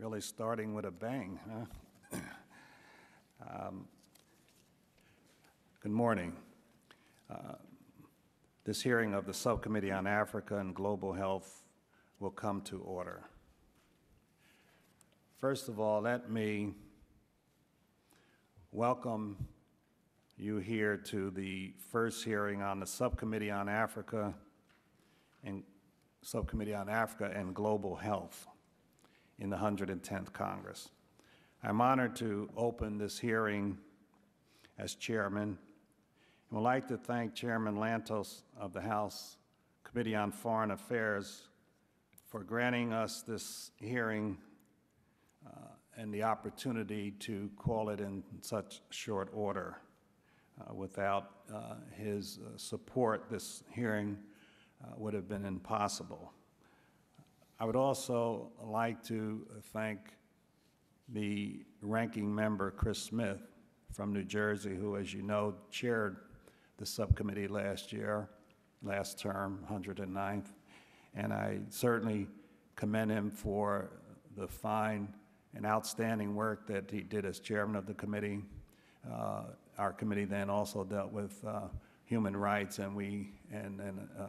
Really starting with a bang, huh? Good morning. This hearing of the Subcommittee on Africa and Global Health will come to order. First of all, let me welcome you here to the first hearing on the Subcommittee on Africa and Global Health in the 110th Congress. I'm honored to open this hearing as chairman, and would like to thank Chairman Lantos of the House Committee on Foreign Affairs for granting us this hearing and the opportunity to call it in such short order. Without his support, this hearing would have been impossible. I would also like to thank the ranking member, Chris Smith, from New Jersey, who, as you know, chaired the subcommittee last term, 109th, and I certainly commend him for the fine and outstanding work that he did as chairman of the committee. Our committee then also dealt with human rights and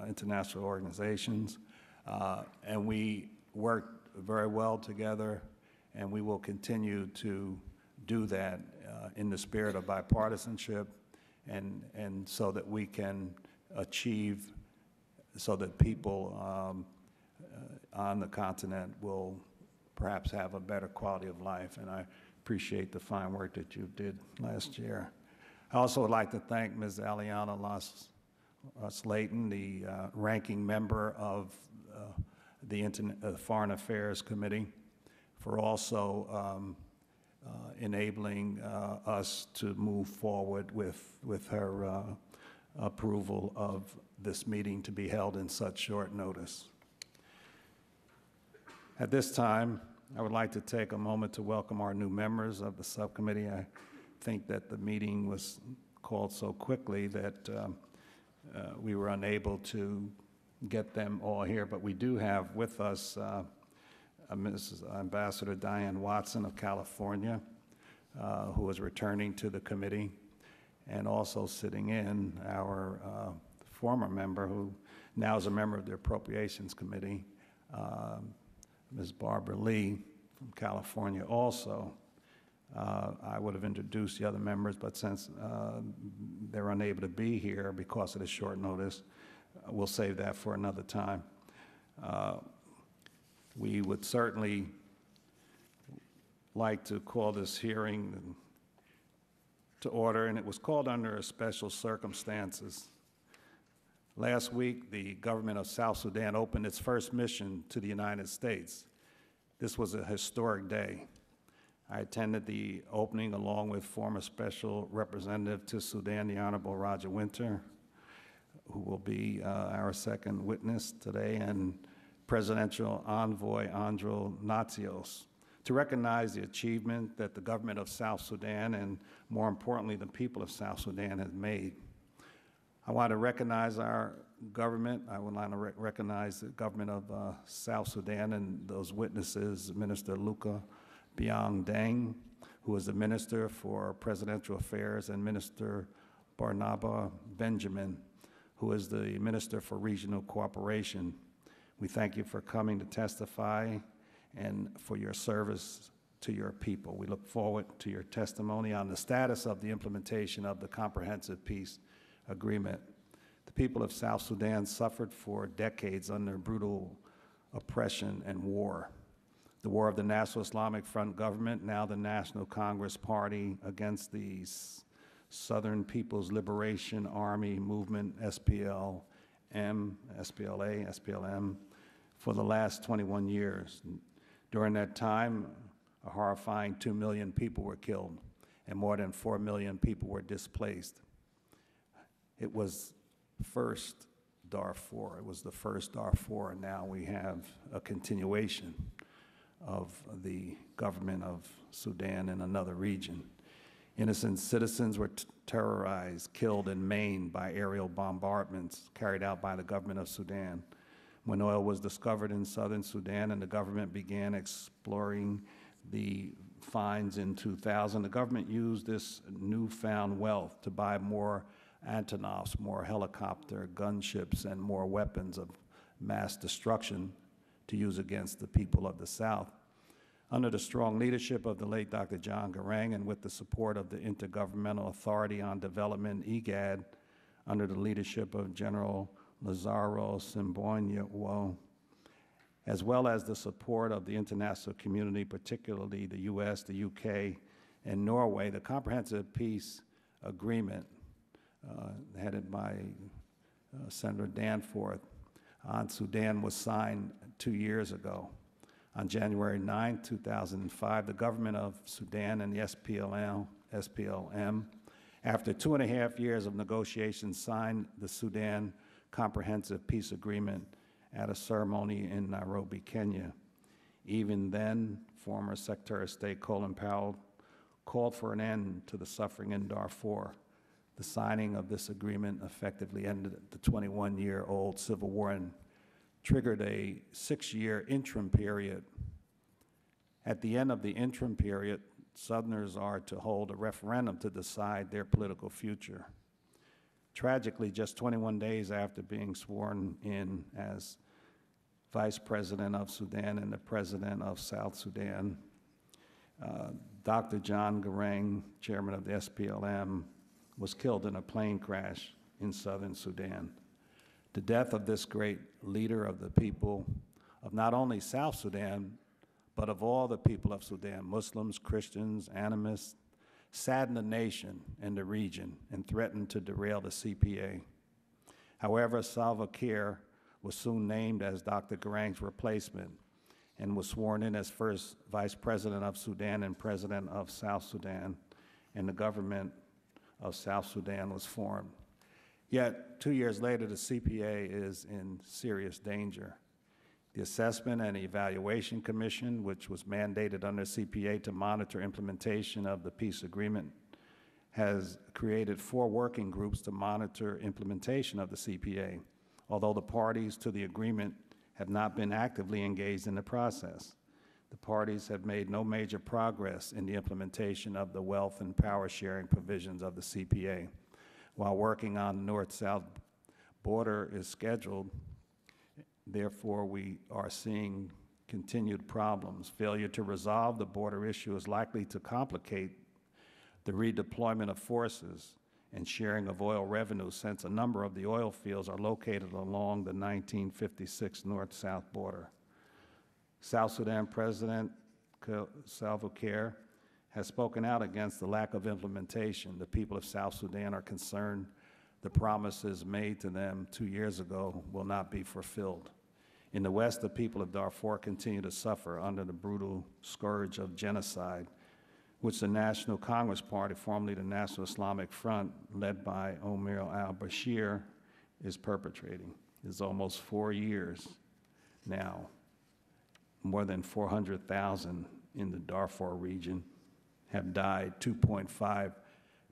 international organizations, and we worked very well together, and we will continue to do that in the spirit of bipartisanship, and so that we can achieve, so that people on the continent will perhaps have a better quality of life. And I appreciate the fine work that you did last year. I also would like to thank Ms. Aliana Slayton, the ranking member of the Foreign Affairs Committee, for also enabling us to move forward with her approval of this meeting to be held in such short notice. At this time, I would like to take a moment to welcome our new members of the subcommittee. I think that the meeting was called so quickly that we were unable to get them all here, but we do have with us Mrs. Ambassador Diane Watson of California, who is returning to the committee, and also sitting in our former member, who now is a member of the Appropriations Committee, Ms. Barbara Lee from California also. I would have introduced the other members, but since they're unable to be here because of the short notice, we'll save that for another time. We would certainly like to call this hearing to order, and it was called under special circumstances. Last week, the government of South Sudan opened its first mission to the United States. This was a historic day. I attended the opening along with former Special Representative to Sudan, the Honorable Roger Winter, who will be our second witness today, and Presidential Envoy Andro Natsios, to recognize the achievement that the government of South Sudan, and more importantly, the people of South Sudan, has made. I want to recognize our government. I would like to recognize the government of South Sudan and those witnesses, Minister Luka, Biong, Deng, who is the Minister for Presidential Affairs, and Minister Barnaba Benjamin, who is the Minister for Regional Cooperation. We thank you for coming to testify and for your service to your people. We look forward to your testimony on the status of the implementation of the Comprehensive Peace Agreement. The people of South Sudan suffered for decades under brutal oppression and war. The war of the National Islamic Front government, now the National Congress Party, against the Southern People's Liberation Army movement, SPLA, SPLM, for the last 21 years. During that time, a horrifying 2 million people were killed, and more than 4 million people were displaced. It was first Darfur. It was the first Darfur, and now we have a continuation of the government of Sudan in another region. Innocent citizens were terrorized, killed, and maimed by aerial bombardments carried out by the government of Sudan. When oil was discovered in southern Sudan and the government began exploring the fines in 2000. The government used this newfound wealth to buy more Antonovs, more helicopter gunships, and more weapons of mass destruction to use against the people of the South. Under the strong leadership of the late Dr. John Garang and with the support of the Intergovernmental Authority on Development, IGAD, under the leadership of General Lazaro Simbonyo, as well as the support of the international community, particularly the US, the UK, and Norway, the Comprehensive Peace Agreement, headed by Senator Danforth, on Sudan was signed 2 years ago. On January 9, 2005, the government of Sudan and the SPLM, after 2.5 years of negotiations, signed the Sudan Comprehensive Peace Agreement at a ceremony in Nairobi, Kenya. Even then, former Secretary of State Colin Powell called for an end to the suffering in Darfur. The signing of this agreement effectively ended the 21-year-old civil war and triggered a 6-year interim period. At the end of the interim period, Southerners are to hold a referendum to decide their political future. Tragically, just 21 days after being sworn in as Vice President of Sudan and the President of South Sudan, Dr. John Garang, Chairman of the SPLM, was killed in a plane crash in southern Sudan. The death of this great leader of the people of not only South Sudan, but of all the people of Sudan, Muslims, Christians, animists, saddened the nation and the region and threatened to derail the CPA. However, Salva Kiir was soon named as Dr. Garang's replacement and was sworn in as first Vice President of Sudan and President of South Sudan, and the government of South Sudan was formed. Yet, 2 years later, the CPA is in serious danger. The Assessment and Evaluation Commission, which was mandated under CPA to monitor implementation of the peace agreement, has created 4 working groups to monitor implementation of the CPA, although the parties to the agreement have not been actively engaged in the process. The parties have made no major progress in the implementation of the wealth and power sharing provisions of the CPA. While working on the north-south border is scheduled, therefore we are seeing continued problems. Failure to resolve the border issue is likely to complicate the redeployment of forces and sharing of oil revenue, since a number of the oil fields are located along the 1956 north-south border. South Sudan President Salva Kiir has spoken out against the lack of implementation. The people of South Sudan are concerned the promises made to them 2 years ago will not be fulfilled. In the West, the people of Darfur continue to suffer under the brutal scourge of genocide, which the National Congress Party, formerly the National Islamic Front, led by Omar al-Bashir, is perpetrating. It's almost 4 years now. More than 400,000 in the Darfur region have died. 2.5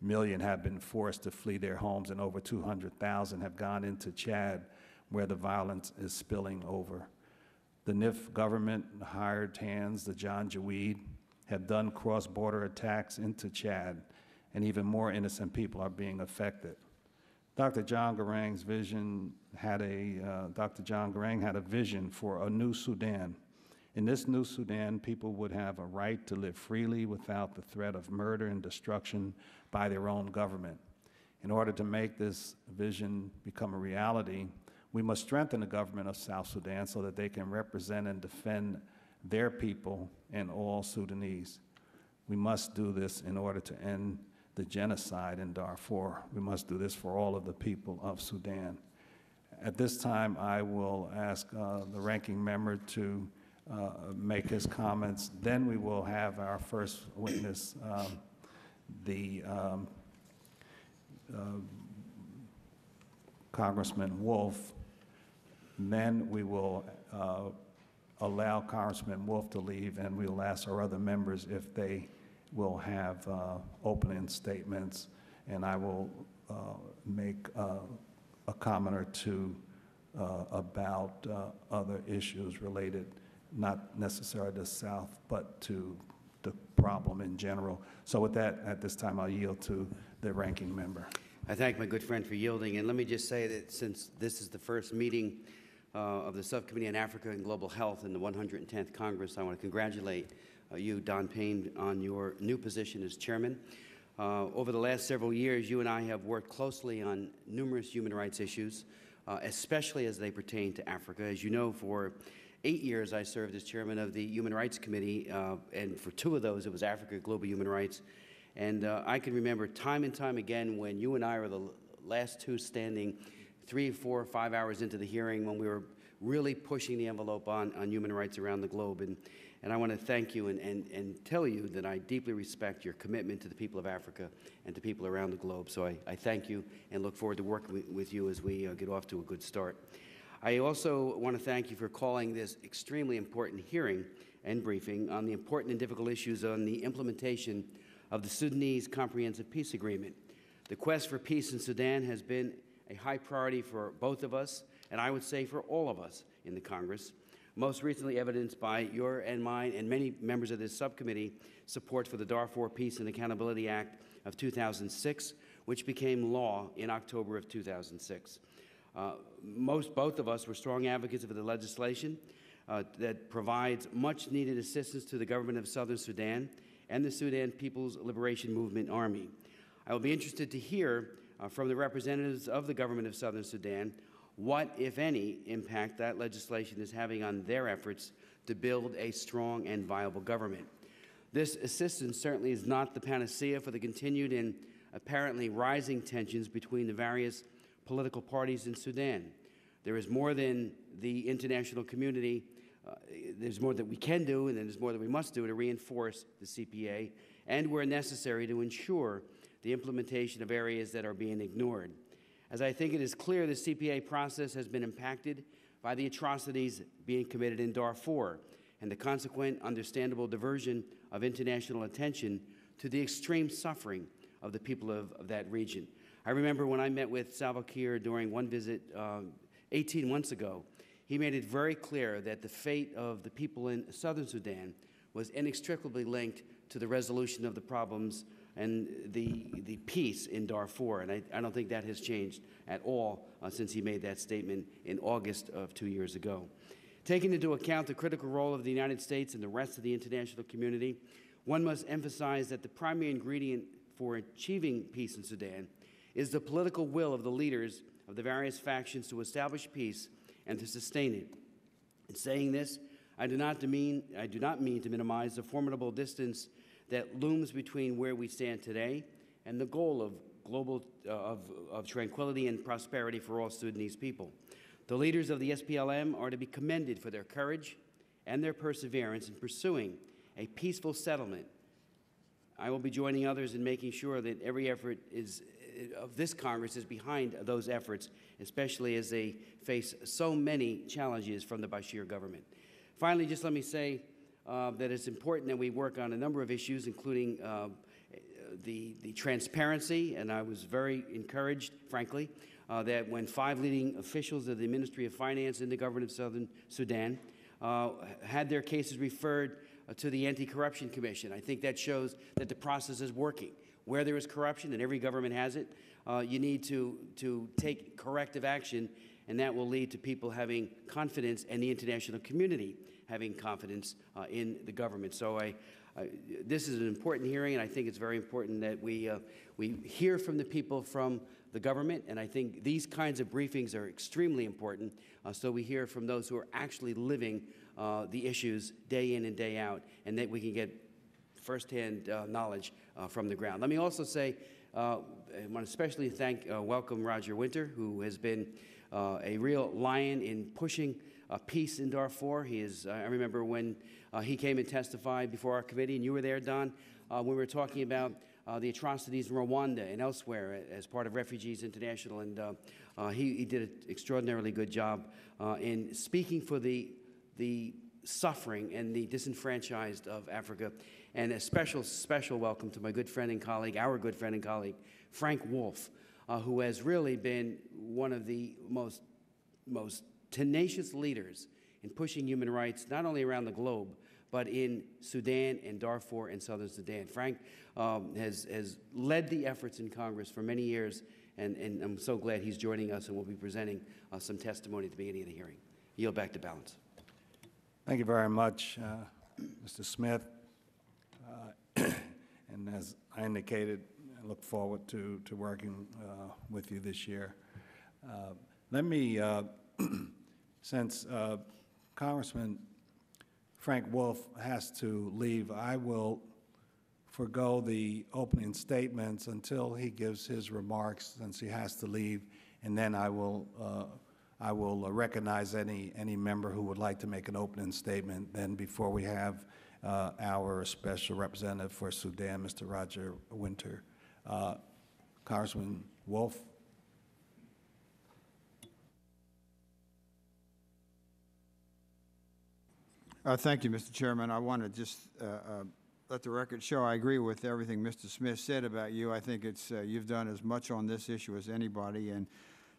million have been forced to flee their homes, and over 200,000 have gone into Chad, where the violence is spilling over. The NIF government, hired hands, the Janjaweed, have done cross-border attacks into Chad, and even more innocent people are being affected. Dr. John Garang had a vision for a new Sudan. In this new Sudan, people would have a right to live freely without the threat of murder and destruction by their own government. In order to make this vision become a reality, we must strengthen the government of South Sudan so that they can represent and defend their people and all Sudanese. We must do this in order to end the genocide in Darfur. We must do this for all of the people of Sudan. At this time, I will ask the ranking member to make his comments. Then we will have our first witness, Congressman Wolf. And then we will allow Congressman Wolf to leave, and we will ask our other members if they will have opening statements, and I will make a comment or two about other issues related, not necessarily to the South, but to the problem in general. So with that, at this time, I'll yield to the ranking member. I thank my good friend for yielding, and let me just say that since this is the first meeting of the Subcommittee on Africa and Global Health in the 110th Congress, I want to congratulate you, Don Payne, on your new position as chairman. Over the last several years, you and I have worked closely on numerous human rights issues, especially as they pertain to Africa. As you know, for 8 years, I served as chairman of the Human Rights Committee, and for 2 of those, it was Africa, Global Human Rights. And I can remember time and time again when you and I were the last 2 standing 3, 4, 5 hours into the hearing when we were really pushing the envelope on human rights around the globe. And I want to thank you and tell you that I deeply respect your commitment to the people of Africa and to people around the globe. So I thank you and look forward to working with you as we get off to a good start. I also want to thank you for calling this extremely important hearing and briefing on the important and difficult issues on the implementation of the Sudanese Comprehensive Peace Agreement. The quest for peace in Sudan has been a high priority for both of us, and I would say for all of us in the Congress, most recently evidenced by your and mine and many members of this subcommittee support for the Darfur Peace and Accountability Act of 2006, which became law in October of 2006. Both of us were strong advocates of the legislation that provides much-needed assistance to the government of Southern Sudan and the Sudan People's Liberation Movement Army. I will be interested to hear from the representatives of the government of Southern Sudan what, if any, impact that legislation is having on their efforts to build a strong and viable government. This assistance certainly is not the panacea for the continued and apparently rising tensions between the various political parties in Sudan. There is more than the international community, there's more that we can do, and there's more that we must do to reinforce the CPA, and where necessary to ensure the implementation of areas that are being ignored. As I think it is clear, the CPA process has been impacted by the atrocities being committed in Darfur and the consequent understandable diversion of international attention to the extreme suffering of the people of that region. I remember when I met with Salva Kiir during one visit 18 months ago, he made it very clear that the fate of the people in Southern Sudan was inextricably linked to the resolution of the problems and the peace in Darfur. And I don't think that has changed at all since he made that statement in August of 2 years ago. Taking into account the critical role of the United States and the rest of the international community, one must emphasize that the primary ingredient for achieving peace in Sudan is the political will of the leaders of the various factions to establish peace and to sustain it. In saying this, I do not mean to minimize the formidable distance that looms between where we stand today and the goal of global tranquility and prosperity for all Sudanese people. The leaders of the SPLM are to be commended for their courage and their perseverance in pursuing a peaceful settlement. I will be joining others in making sure that every effort of this Congress is behind those efforts, especially as they face so many challenges from the Bashir government. Finally, just let me say that it's important that we work on a number of issues, including the transparency, and I was very encouraged, frankly, that when 5 leading officials of the Ministry of Finance in the government of Southern Sudan had their cases referred to the Anti-Corruption Commission. I think that shows that the process is working. Where there is corruption, and every government has it, you need to take corrective action, and that will lead to people having confidence and the international community having confidence in the government. So this is an important hearing, and I think it's very important that we hear from the people from the government, and I think these kinds of briefings are extremely important, so we hear from those who are actually living the issues day in and day out, and that we can get firsthand knowledge from the ground. Let me also say, I want to especially welcome Roger Winter, who has been a real lion in pushing peace in Darfur. I remember when he came and testified before our committee, and you were there, Don, when we were talking about the atrocities in Rwanda and elsewhere as part of Refugees International, and he did an extraordinarily good job in speaking for the suffering and the disenfranchised of Africa. And a special welcome to my good friend and colleague, our good friend and colleague, Frank Wolf, who has really been one of the most tenacious leaders in pushing human rights, not only around the globe, but in Sudan and Darfur and southern Sudan. Frank has led the efforts in Congress for many years, and I'm so glad he's joining us and will be presenting some testimony at the beginning of the hearing. Yield back to balance. Thank you very much, Mr. Smith. And as I indicated, I look forward to working with you this year. Let me, since Congressman Frank Wolf has to leave, I will forego the opening statements until he gives his remarks, since he has to leave, and then I will recognize any member who would like to make an opening statement. Then, before we have our special representative for Sudan, Mr. Roger Winter. Congressman Wolf. Thank you, Mr. Chairman. I want to just let the record show I agree with everything Mr. Smith said about you. I think it's you've done as much on this issue as anybody, and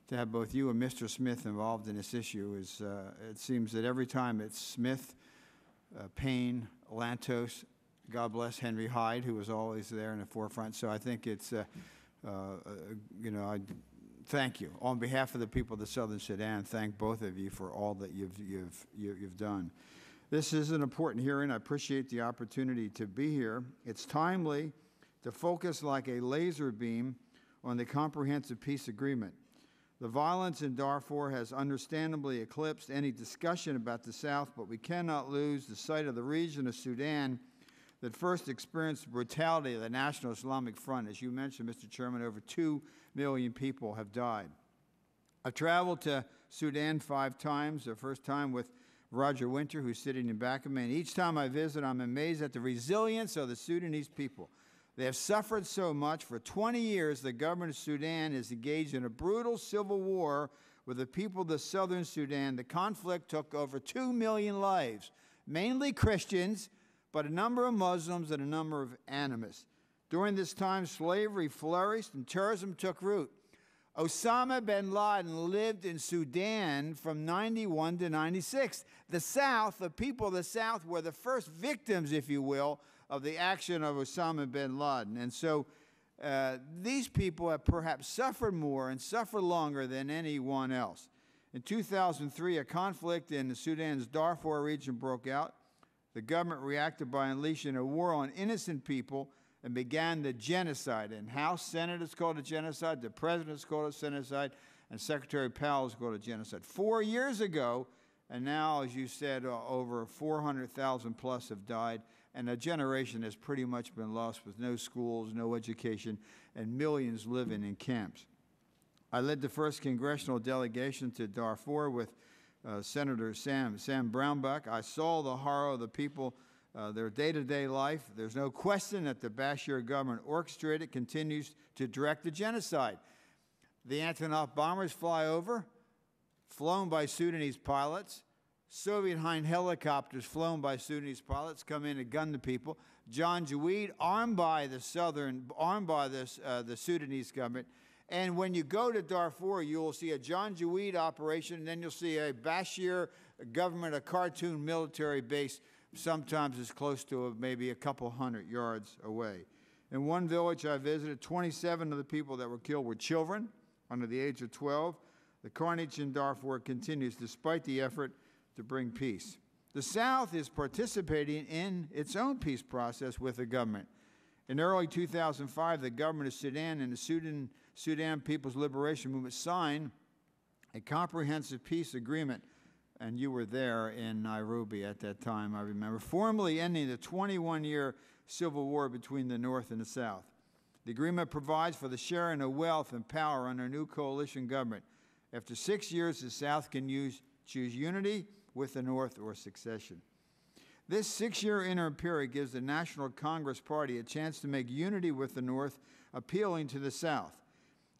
to have both you and Mr. Smith involved in this issue is, it seems that every time it's Smith, Payne, Lantos, God bless Henry Hyde, who was always there in the forefront. So I think it's, you know, I thank you. On behalf of the people of the Southern Sudan, thank both of you for all that you've done. This is an important hearing. I appreciate the opportunity to be here. It's timely to focus like a laser beam on the comprehensive peace agreement. The violence in Darfur has understandably eclipsed any discussion about the South, but we cannot lose the sight of the region of Sudan that first experienced the brutality of the National Islamic Front. As you mentioned, Mr. Chairman, over 2 million people have died. I've traveled to Sudan 5 times, the first time with Roger Winter, who's sitting in back of me, and each time I visit, I'm amazed at the resilience of the Sudanese people. They have suffered so much. For 20 years, the government of Sudan is engaged in a brutal civil war with the people of the southern Sudan. The conflict took over 2 million lives, mainly Christians, but a number of Muslims and a number of animists. During this time, slavery flourished and terrorism took root. Osama bin Laden lived in Sudan from 91 to 96. The South, the people of the South, were the first victims, if you will, of the action of Osama bin Laden. And so these people have perhaps suffered more and suffered longer than anyone else. In 2003, a conflict in Sudan's Darfur region broke out. The government reacted by unleashing a war on innocent people and began the genocide. And House, Senate has called it genocide, the President has called it genocide, and Secretary Powell has called it genocide. 4 years ago, and now, as you said, over 400,000 plus have died, and a generation has pretty much been lost with no schools, no education, and millions living in camps. I led the first congressional delegation to Darfur with Senator Sam Brownback. I saw the horror of the people, their day-to-day life. There's no question that the Bashir government orchestrated, continues to direct the genocide. The Antonov bombers fly over, flown by Sudanese pilots. Soviet Hind helicopters flown by Sudanese pilots come in and gun the people. John Jaweed, armed by the Sudanese government. And when you go to Darfur, you will see a John Jaweed operation, and then you'll see a Bashir government, a cartoon military base, sometimes as close to maybe a couple hundred yards away. In one village I visited, 27 of the people that were killed were children under the age of 12. The carnage in Darfur continues despite the effort to bring peace. The South is participating in its own peace process with the government. In early 2005, the government of Sudan and the Sudan People's Liberation Movement signed a comprehensive peace agreement, and you were there in Nairobi at that time, I remember, formally ending the 21-year civil war between the North and the South. The agreement provides for the sharing of wealth and power under a new coalition government. After 6 years, the South can choose unity with the North or secession. This 6-year interim period gives the National Congress Party a chance to make unity with the North appealing to the South.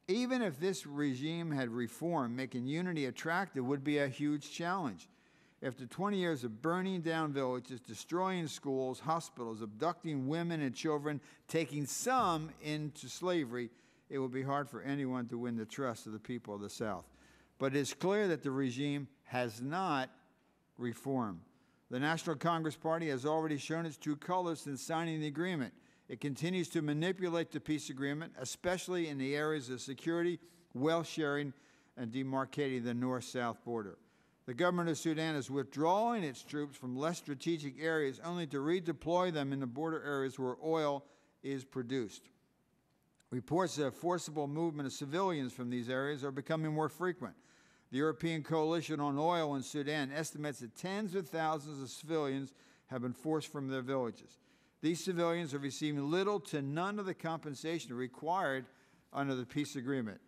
Even if this regime had reformed, making unity attractive would be a huge challenge. After 20 years of burning down villages, destroying schools, hospitals, abducting women and children, taking some into slavery, it would be hard for anyone to win the trust of the people of the South. But it's clear that the regime has not reformed. The National Congress Party has already shown its true colors since signing the agreement. It continues to manipulate the peace agreement, especially in the areas of security, wealth sharing, and demarcating the north-south border. The government of Sudan is withdrawing its troops from less strategic areas only to redeploy them in the border areas where oil is produced. Reports of forcible movement of civilians from these areas are becoming more frequent. The European Coalition on Oil in Sudan estimates that tens of thousands of civilians have been forced from their villages. These civilians are receiving little to none of the compensation required under the peace agreement.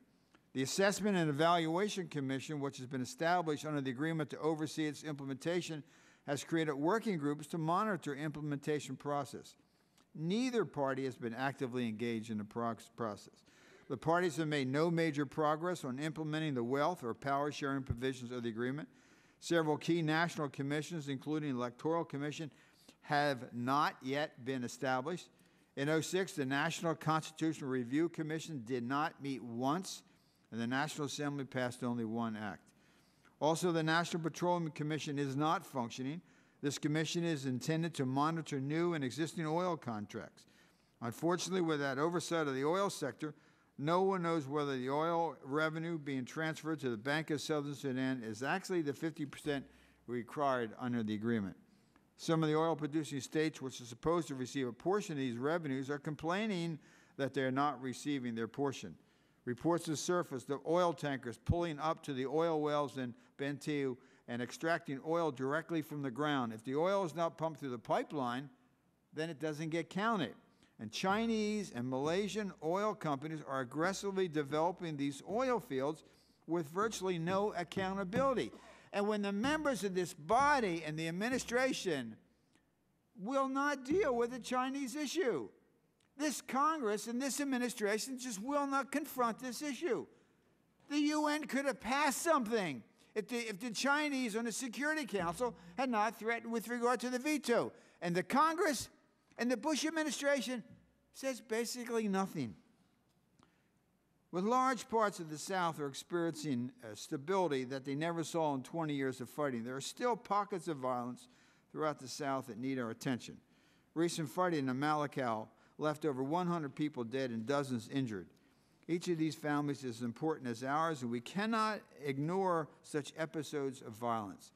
The Assessment and Evaluation Commission, which has been established under the agreement to oversee its implementation, has created working groups to monitor implementation process. Neither party has been actively engaged in the process. The parties have made no major progress on implementing the wealth or power-sharing provisions of the agreement. Several key national commissions, including the Electoral Commission, have not yet been established. In 2006, the National Constitutional Review Commission did not meet once, and the National Assembly passed only one act. Also, the National Petroleum Commission is not functioning. This commission is intended to monitor new and existing oil contracts. Unfortunately, without oversight of the oil sector, no one knows whether the oil revenue being transferred to the Bank of Southern Sudan is actually the 50% required under the agreement. Some of the oil-producing states, which are supposed to receive a portion of these revenues, are complaining that they are not receiving their portion. Reports have surfaced of oil tankers pulling up to the oil wells in Bentiu and extracting oil directly from the ground. If the oil is not pumped through the pipeline, then it doesn't get counted. And Chinese and Malaysian oil companies are aggressively developing these oil fields with virtually no accountability. And when the members of this body and the administration will not deal with the Chinese issue, this Congress and this administration just will not confront this issue. The UN could have passed something if the Chinese on the Security Council had not threatened with regard to the veto. And the Congress and the Bush administration says basically nothing. With large parts of the South are experiencing stability that they never saw in 20 years of fighting, there are still pockets of violence throughout the South that need our attention. Recent fighting in Malakal left over 100 people dead and dozens injured. Each of these families is as important as ours, and we cannot ignore such episodes of violence.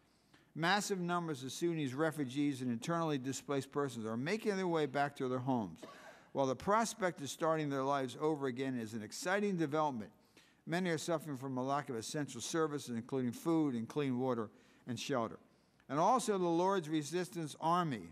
Massive numbers of Sudanese refugees and internally displaced persons are making their way back to their homes. While the prospect of starting their lives over again is an exciting development, many are suffering from a lack of essential services, including food and clean water and shelter. And also the Lord's Resistance Army.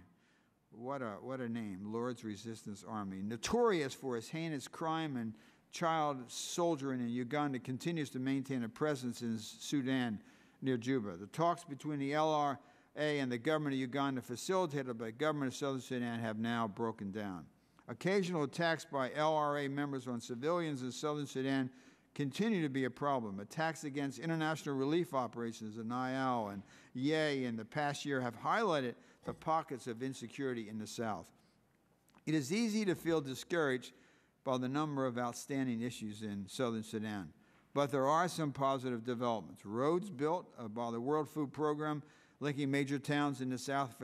What a name, Lord's Resistance Army. Notorious for its heinous crime and child soldiering in Uganda, continues to maintain a presence in Sudan near Juba. The talks between the LRA and the government of Uganda, facilitated by the government of Southern Sudan, have now broken down. Occasional attacks by LRA members on civilians in Southern Sudan continue to be a problem. Attacks against international relief operations in Nile and Ye in the past year have highlighted the pockets of insecurity in the South. It is easy to feel discouraged by the number of outstanding issues in Southern Sudan, but there are some positive developments. Roads built by the World Food Program linking major towns in the South,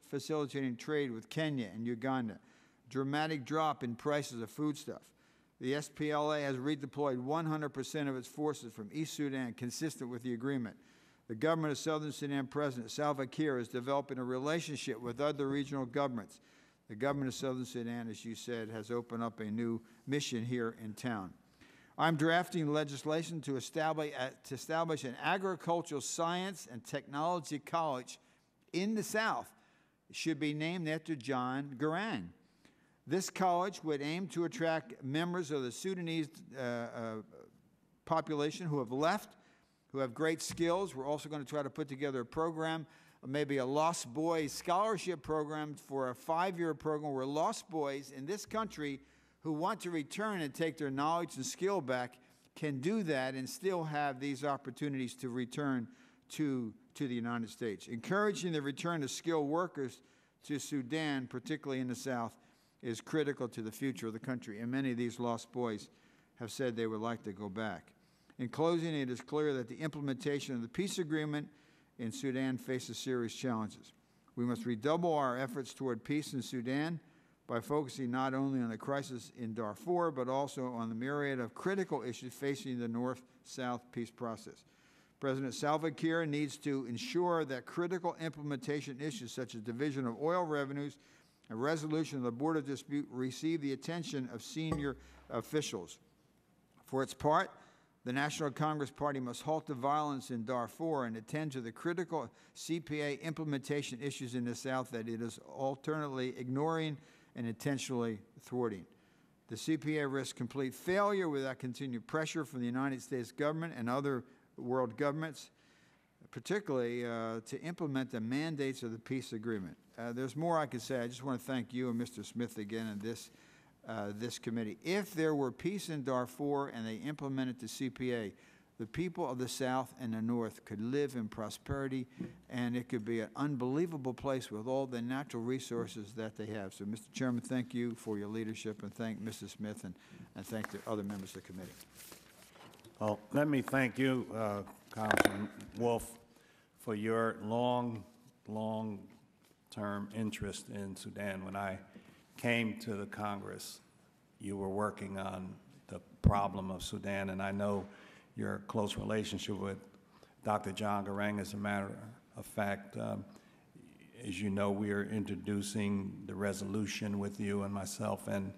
facilitating trade with Kenya and Uganda. Dramatic drop in prices of foodstuff. The SPLA has redeployed 100% of its forces from East Sudan, consistent with the agreement. The government of Southern Sudan President Salva Kiir is developing a relationship with other regional governments. The government of Southern Sudan, as you said, has opened up a new mission here in town. I'm drafting legislation to establish an agricultural science and technology college in the South. It should be named after John Garang. This college would aim to attract members of the Sudanese population who have left, who have great skills. We're also going to try to put together a program, maybe a Lost Boys scholarship program for a 5-year program where lost boys in this country who want to return and take their knowledge and skill back can do that and still have these opportunities to return to the United States. Encouraging the return of skilled workers to Sudan, particularly in the South, is critical to the future of the country, and many of these lost boys have said they would like to go back. In closing, it is clear that the implementation of the peace agreement in Sudan faces serious challenges. We must redouble our efforts toward peace in Sudan by focusing not only on the crisis in Darfur, but also on the myriad of critical issues facing the North-South peace process. President Salva Kiir needs to ensure that critical implementation issues such as division of oil revenues and resolution of the border dispute receive the attention of senior officials. For its part, the National Congress Party must halt the violence in Darfur and attend to the critical CPA implementation issues in the South that it is alternately ignoring and intentionally thwarting. The CPA risks complete failure without continued pressure from the United States government and other world governments, particularly to implement the mandates of the peace agreement. There's more I could say. I just want to thank you and Mr. Smith again and this committee. If there were peace in Darfur and they implemented the CPA, the people of the South and the North could live in prosperity, and it could be an unbelievable place with all the natural resources that they have. So, Mr. Chairman, thank you for your leadership, and thank Mrs. Smith, and thank the other members of the committee. Well, let me thank you, Congressman Wolf, for your long-term interest in Sudan. When I came to the Congress, you were working on the problem of Sudan, and I know your close relationship with Dr. John Garang. As a matter of fact, as you know, we are introducing the resolution with you and myself and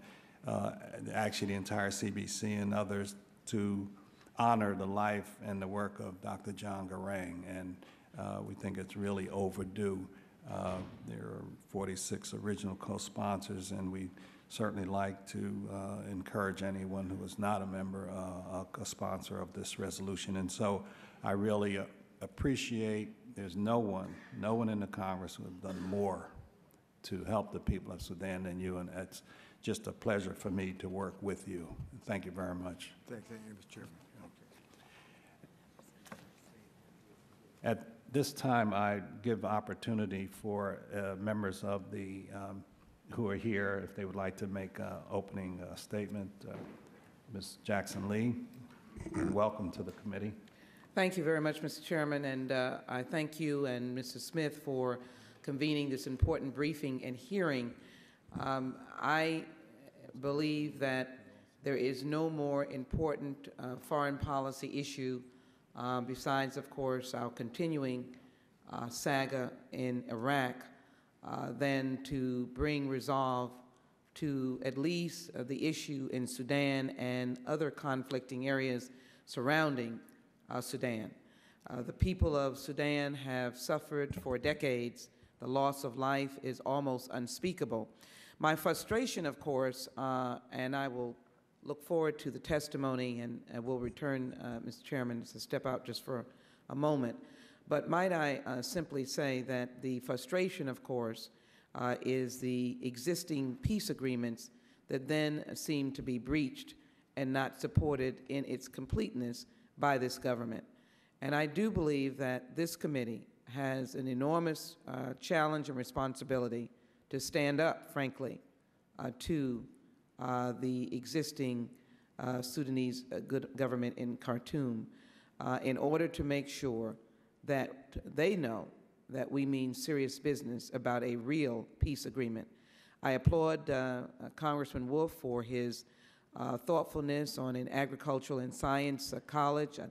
actually the entire CBC and others to honor the life and the work of Dr. John Garang, and we think it's really overdue. There are 46 original co-sponsors, and we certainly like to encourage anyone who is not a member, a sponsor of this resolution. And so I really appreciate, there's no one in the Congress who has done more to help the people of Sudan than you, and it's just a pleasure for me to work with you. Thank you very much. Thank you, Mr. Chairman. At this time, I give opportunity for members of the who are here, if they would like to make an opening statement. Ms. Jackson Lee, welcome to the committee. Thank you very much, Mr. Chairman, and I thank you and Mrs. Smith for convening this important briefing and hearing. I believe that there is no more important foreign policy issue besides, of course, our continuing saga in Iraq, than to bring resolve to at least the issue in Sudan and other conflicting areas surrounding Sudan. The people of Sudan have suffered for decades. The loss of life is almost unspeakable. My frustration, of course, and I will look forward to the testimony, and will return, Mr. Chairman, to step out just for a moment. But might I simply say that the frustration, of course, is the existing peace agreements that then seem to be breached and not supported in its completeness by this government. And I do believe that this committee has an enormous challenge and responsibility to stand up, frankly, to the existing Sudanese good government in Khartoum in order to make sure that they know that we mean serious business about a real peace agreement. I applaud Congressman Wolf for his thoughtfulness on an agricultural and science college. I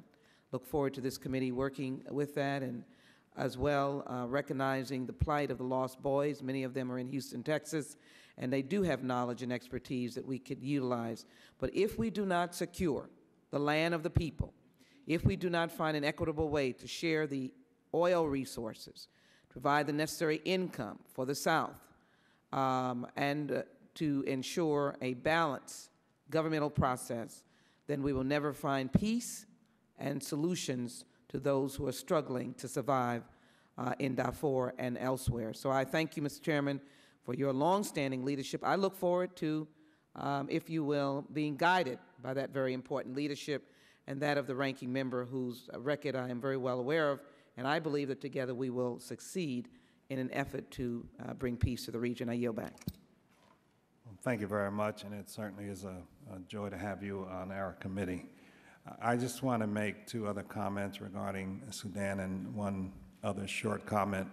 look forward to this committee working with that, and as well recognizing the plight of the lost boys. Many of them are in Houston, Texas, and they do have knowledge and expertise that we could utilize. But if we do not secure the land of the people, if we do not find an equitable way to share the oil resources, provide the necessary income for the South, and to ensure a balanced governmental process, then we will never find peace and solutions to those who are struggling to survive in Darfur and elsewhere. So I thank you, Mr. Chairman, for your longstanding leadership. I look forward to, if you will, being guided by that very important leadership and that of the ranking member, whose record I am very well aware of, and I believe that together we will succeed in an effort to bring peace to the region. I yield back. Well, thank you very much, and it certainly is a joy to have you on our committee. I just want to make two other comments regarding Sudan and one other short comment.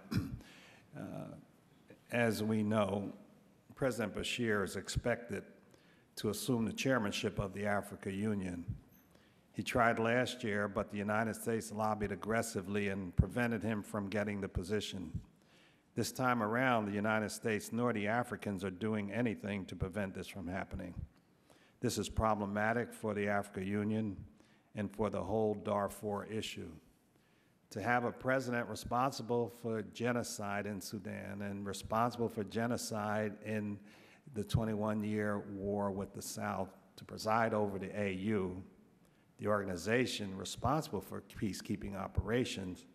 As we know, President Bashir is expected to assume the chairmanship of the African Union. He tried last year, but the United States lobbied aggressively and prevented him from getting the position. This time around, the United States nor the Africans are doing anything to prevent this from happening. This is problematic for the African Union and for the whole Darfur issue. To have a president responsible for genocide in Sudan and responsible for genocide in the 21-year war with the South, to preside over the AU, the organization responsible for peacekeeping operations,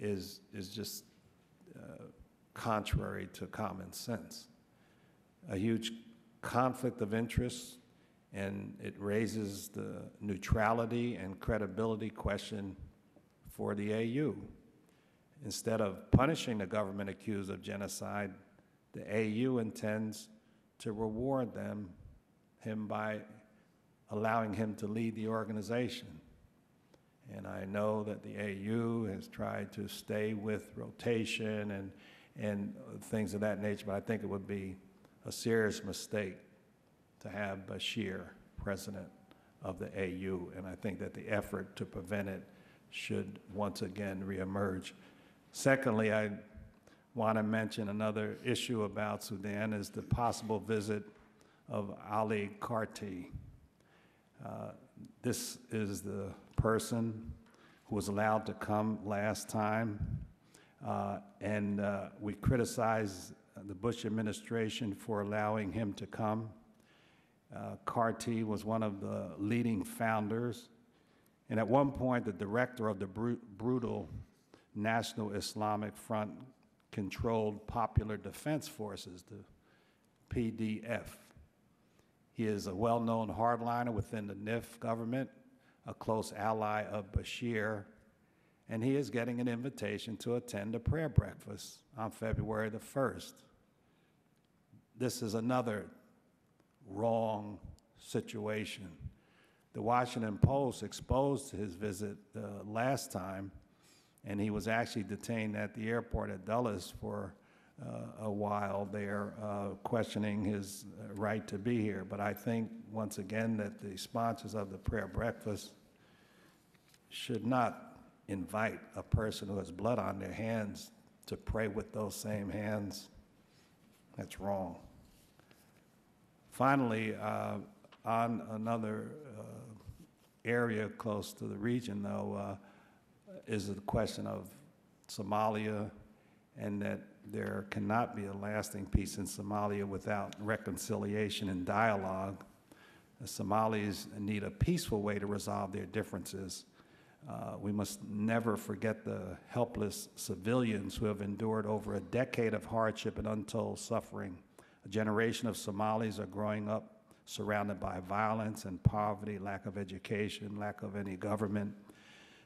is just contrary to common sense. A huge conflict of interest, and it raises the neutrality and credibility question for the AU. Instead of punishing the government accused of genocide, the AU intends to reward him by allowing him to lead the organization. And I know that the AU has tried to stay with rotation and things of that nature, but I think it would be a serious mistake to have Bashir president of the AU, and I think that the effort to prevent it should once again reemerge. Secondly, I want to mention another issue about Sudan is the possible visit of Ali Karti. This is the person who was allowed to come last time, and we criticize the Bush administration for allowing him to come. Karti was one of the leading founders, and at one point the director of the brutal National Islamic Front controlled Popular Defense Forces, the PDF. He is a well-known hardliner within the NIF government, a close ally of Bashir, and he is getting an invitation to attend a prayer breakfast on February the 1st. This is another wrong situation. The Washington Post exposed his visit last time, and he was actually detained at the airport at Dulles for a while there, questioning his right to be here. But I think, once again, that the sponsors of the prayer breakfast should not invite a person who has blood on their hands to pray with those same hands. That's wrong. Finally, on another area close to the region, though, is the question of Somalia, and that there cannot be a lasting peace in Somalia without reconciliation and dialogue. The Somalis need a peaceful way to resolve their differences. We must never forget the helpless civilians who have endured over a decade of hardship and untold suffering. A generation of Somalis are growing up surrounded by violence and poverty, lack of education, lack of any government.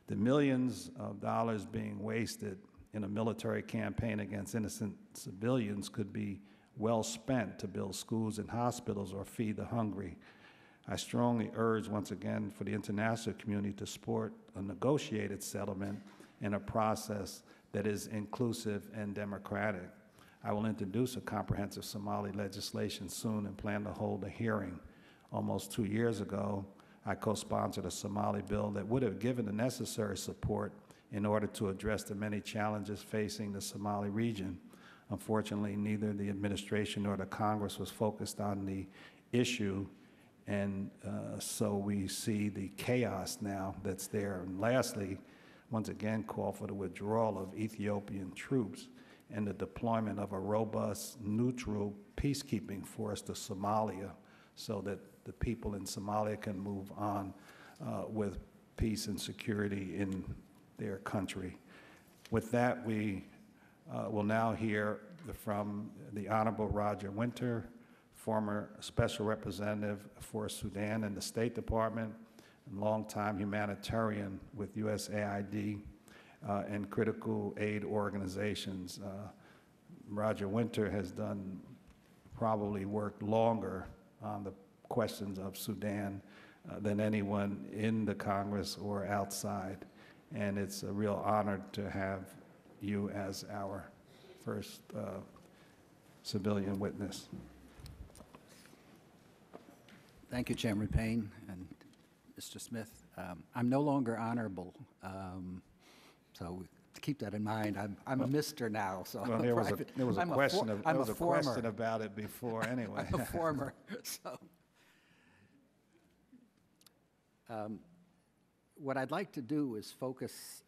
The millions of dollars being wasted in a military campaign against innocent civilians could be well spent to build schools and hospitals or feed the hungry. I strongly urge, once again, for the international community to support a negotiated settlement and a process that is inclusive and democratic. I will introduce a comprehensive Somali legislation soon and plan to hold a hearing. Almost 2 years ago, I co-sponsored a Somali bill that would have given the necessary support in order to address the many challenges facing the Somali region. Unfortunately, neither the administration nor the Congress was focused on the issue, and so we see the chaos now that's there. And lastly, once again, call for the withdrawal of Ethiopian troops and the deployment of a robust, neutral peacekeeping force to Somalia so that the people in Somalia can move on with peace and security in their country. With that, we will now hear from the Honorable Roger Winter, former Special Representative for Sudan in the State Department and longtime humanitarian with USAID and critical aid organizations. Roger Winter has done probably worked longer on the questions of Sudan than anyone in the Congress or outside. And it's a real honor to have you as our first civilian witness. Thank you, Chairman Payne and Mr. Smith. I'm no longer honorable, so to keep that in mind. I'm a Mister now, so Well, I'm there was private. a I'm a question for- of, I'm there was a a former. question about it before anyway. I'm a former. So, what I'd like to do is focus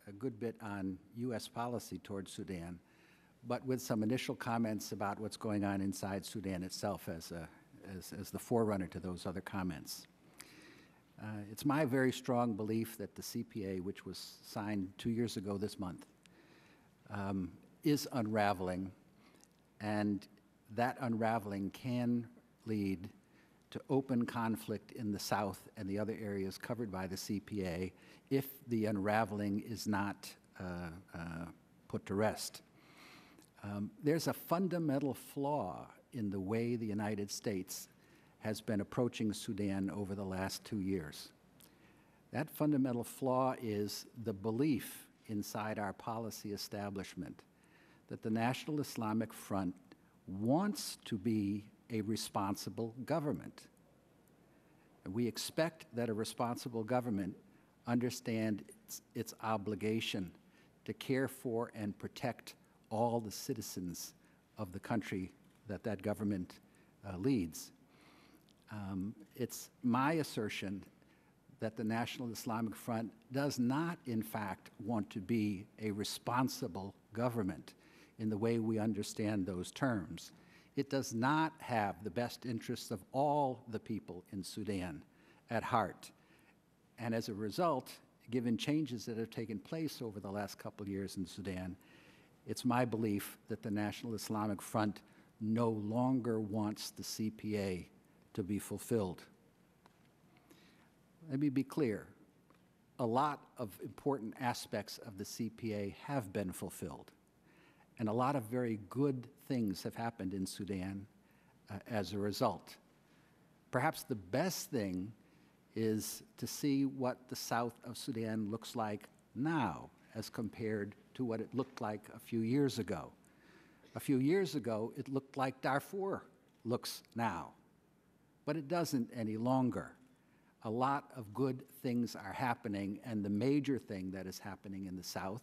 a good bit on U.S. policy towards Sudan, but with some initial comments about what's going on inside Sudan itself as the forerunner to those other comments. It's my very strong belief that the CPA, which was signed 2 years ago this month, is unraveling, and that unraveling can lead to open conflict in the South and the other areas covered by the CPA if the unraveling is not put to rest. There's a fundamental flaw in the way the United States has been approaching Sudan over the last 2 years. That fundamental flaw is the belief inside our policy establishment that the National Islamic Front wants to be a responsible government. And we expect that a responsible government understand its obligation to care for and protect all the citizens of the country that that government leads. It's my assertion that the National Islamic Front does not, in fact, want to be a responsible government in the way we understand those terms. It does not have the best interests of all the people in Sudan at heart. And as a result, given changes that have taken place over the last couple of years in Sudan, it's my belief that the National Islamic Front no longer wants the CPA to be fulfilled. Let me be clear. A lot of important aspects of the CPA have been fulfilled, and a lot of very good things have happened in Sudan as a result. Perhaps the best thing is to see what the south of Sudan looks like now as compared to what it looked like a few years ago. A few years ago, it looked like Darfur looks now, but it doesn't any longer. A lot of good things are happening, and the major thing that is happening in the south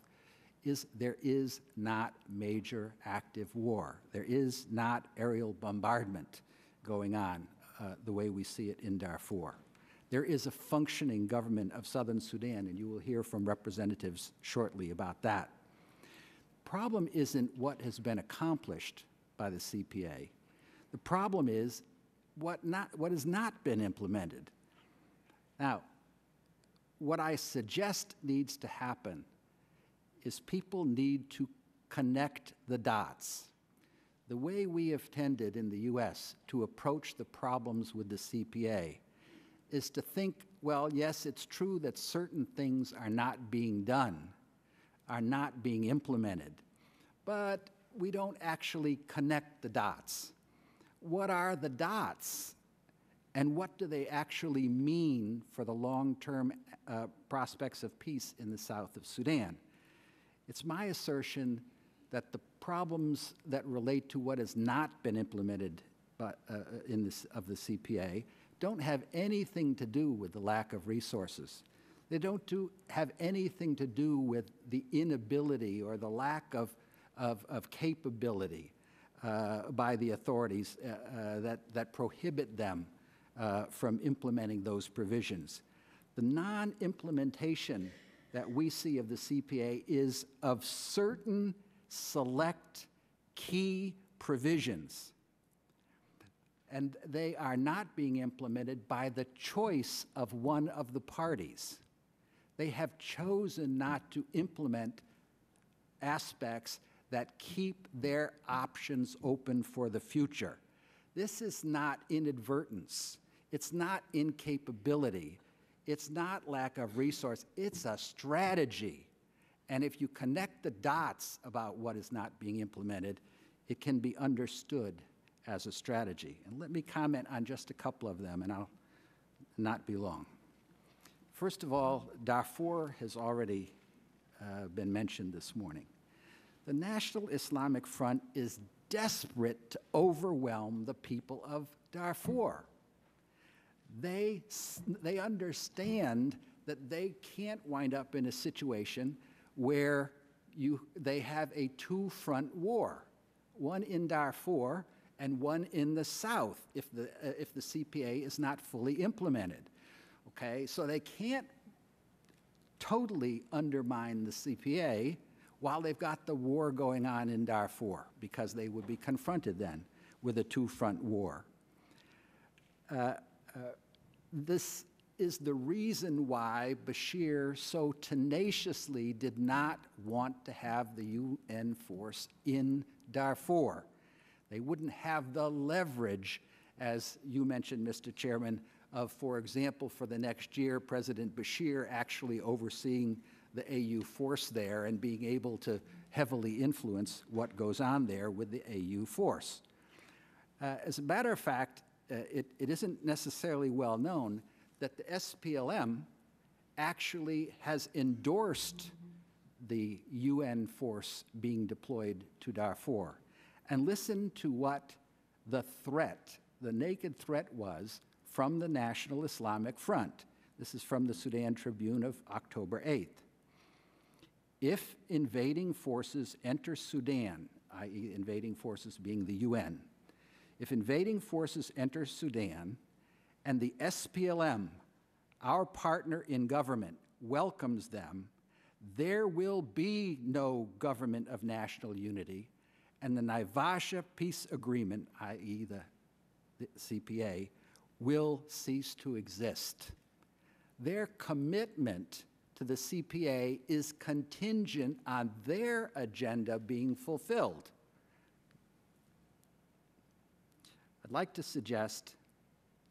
is there is not major active war. There is not aerial bombardment going on the way we see it in Darfur. There is a functioning government of southern Sudan, and you will hear from representatives shortly about that. Problem isn't what has been accomplished by the CPA. The problem is what has not been implemented. Now, what I suggest needs to happen is people need to connect the dots. The way we have tended in the U.S. to approach the problems with the CPA is to think, well, yes, it's true that certain things are not being done, are not being implemented, but we don't actually connect the dots. What are the dots? And what do they actually mean for the long-term prospects of peace in the south of Sudan? It's my assertion that the problems that relate to what has not been implemented of the CPA don't have anything to do with the lack of resources. They don't have anything to do with the inability or the lack of capability by the authorities that prohibit them from implementing those provisions. The non-implementation that we see of the CPA is of certain select key provisions, and they are not being implemented by the choice of one of the parties. They have chosen not to implement aspects that keep their options open for the future. This is not inadvertence. It's not incapability. It's not lack of resource. It's a strategy. And if you connect the dots about what is not being implemented, it can be understood as a strategy. And let me comment on just a couple of them, and I'll not be long. First of all, Darfur has already been mentioned this morning. The National Islamic Front is desperate to overwhelm the people of Darfur. They understand that they can't wind up in a situation where they have a two-front war, one in Darfur and one in the south if the CPA is not fully implemented. Okay, so they can't totally undermine the CPA while they've got the war going on in Darfur, because they would be confronted then with a two-front war. This is the reason why Bashir so tenaciously did not want to have the UN force in Darfur. They wouldn't have the leverage, as you mentioned, Mr. Chairman, of, for example, for the next year, President Bashir actually overseeing the AU force there and being able to heavily influence what goes on there with the AU force. As a matter of fact, it isn't necessarily well known that the SPLM actually has endorsed the UN force being deployed to Darfur. And listen to what the threat, the naked threat was from the National Islamic Front. This is from the Sudan Tribune of October 8th. If invading forces enter Sudan, i.e. invading forces being the UN, if invading forces enter Sudan and the SPLM, our partner in government, welcomes them, there will be no government of national unity, and the Naivasha peace agreement, i.e. the CPA, will cease to exist. Their commitment to the CPA is contingent on their agenda being fulfilled. I'd like to suggest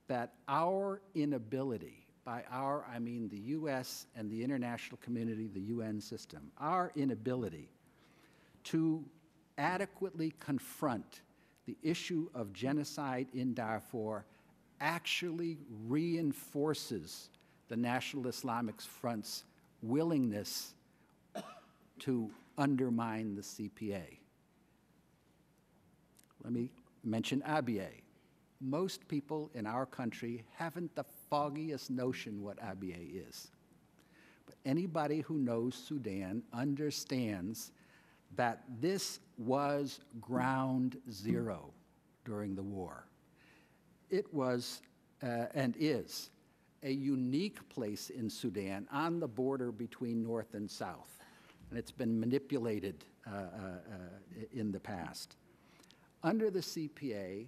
that our inability, by our I mean the US and the international community, the UN system, our inability to adequately confront the issue of genocide in Darfur actually reinforces the National Islamic Front's willingness to undermine the CPA. Let me mention Abyei. Most people in our country haven't the foggiest notion what Abyei is. But anybody who knows Sudan understands that this was ground zero during the war. It was and is a unique place in Sudan on the border between North and South, and it's been manipulated in the past. Under the CPA,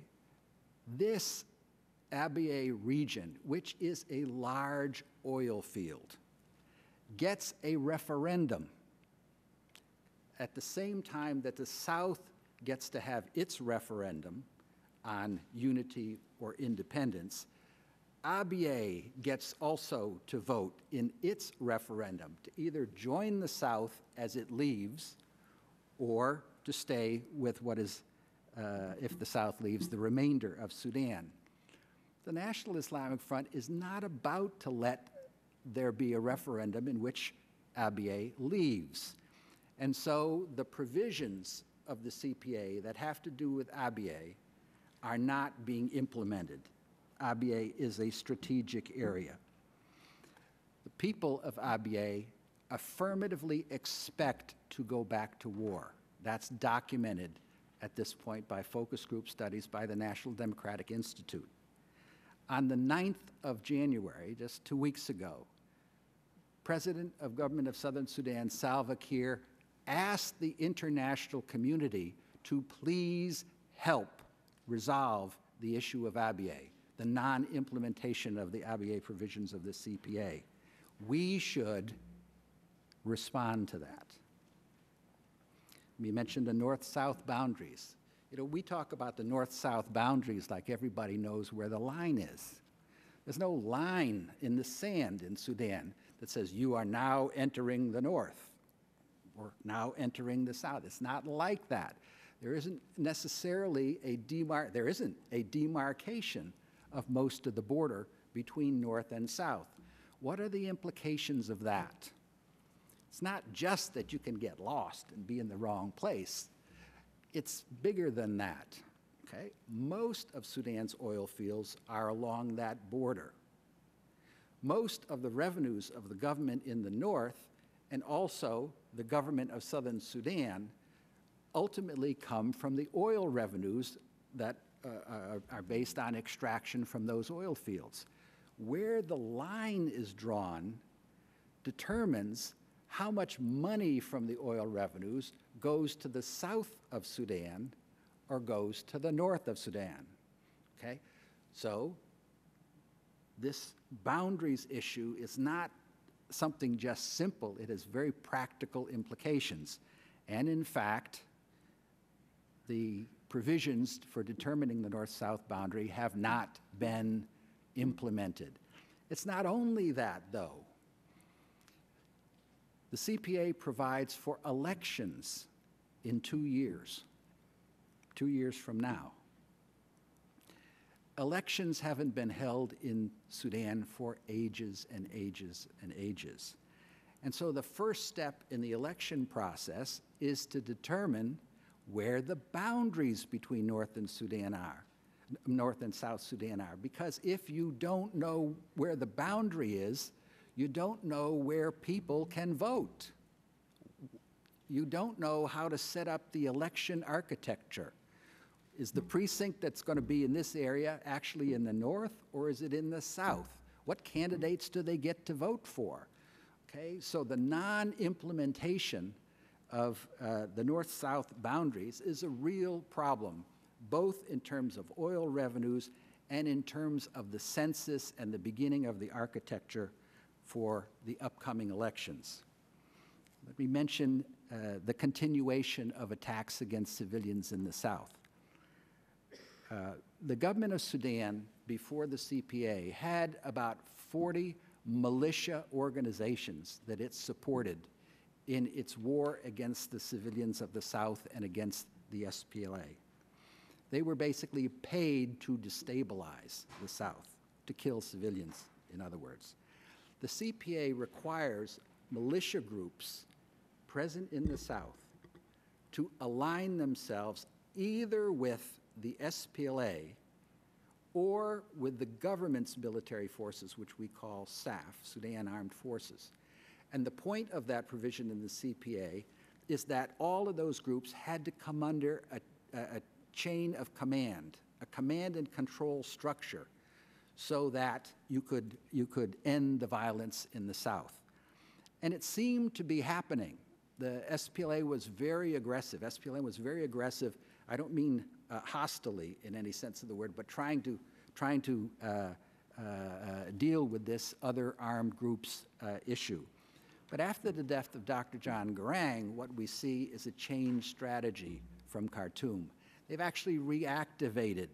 this Abyei region, which is a large oil field, gets a referendum at the same time that the South gets to have its referendum on unity or independence. Abyei gets also to vote in its referendum to either join the South as it leaves or to stay with what is, if the South leaves, the remainder of Sudan. The National Islamic Front is not about to let there be a referendum in which Abyei leaves. And so the provisions of the CPA that have to do with Abyei are not being implemented. Abyei is a strategic area. The people of Abyei affirmatively expect to go back to war. That's documented at this point by focus group studies by the National Democratic Institute. On the 9th of January, just 2 weeks ago, President of Government of Southern Sudan, Salva Kiir, asked the international community to please help resolve the issue of Abyei, the non-implementation of the Abyei provisions of the CPA. We should respond to that. We mentioned the north-south boundaries. You know, we talk about the north-south boundaries like everybody knows where the line is. There's no line in the sand in Sudan that says you are now entering the north or now entering the south. It's not like that. There isn't necessarily a demarcation of most of the border between north and south. What are the implications of that? It's not just that you can get lost and be in the wrong place. It's bigger than that, okay? Most of Sudan's oil fields are along that border. Most of the revenues of the government in the north and also the government of southern Sudan ultimately come from the oil revenues that are based on extraction from those oil fields. Where the line is drawn determines how much money from the oil revenues goes to the south of Sudan or goes to the north of Sudan, okay? So this boundaries issue is not something just simple. It has very practical implications. And in fact, the provisions for determining the north-south boundary have not been implemented. It's not only that, though. The CPA provides for elections in 2 years from now. Elections haven't been held in Sudan for ages and ages and ages. And so the first step in the election process is to determine where the boundaries between North and South Sudan are. Because if you don't know where the boundary is, you don't know where people can vote. You don't know how to set up the election architecture. Is the precinct that's going to be in this area actually in the north, or is it in the south? What candidates do they get to vote for? Okay, so the non-implementation of the north-south boundaries is a real problem, both in terms of oil revenues and in terms of the census and the beginning of the architecture for the upcoming elections. Let me mention the continuation of attacks against civilians in the south. The government of Sudan, before the CPA, had about 40 militia organizations that it supported in its war against the civilians of the South and against the SPLA. They were basically paid to destabilize the South, to kill civilians, in other words. The CPA requires militia groups present in the South to align themselves either with the SPLA or with the government's military forces, which we call SAF, Sudan Armed Forces. And the point of that provision in the CPA is that all of those groups had to come under a chain of command, a command and control structure, so that you could end the violence in the South. And it seemed to be happening. The SPLA was very aggressive. SPLA was very aggressive. I don't mean hostilely in any sense of the word, but trying to deal with this other armed groups issue. But after the death of Dr. John Garang, what we see is a changed strategy from Khartoum. They've actually reactivated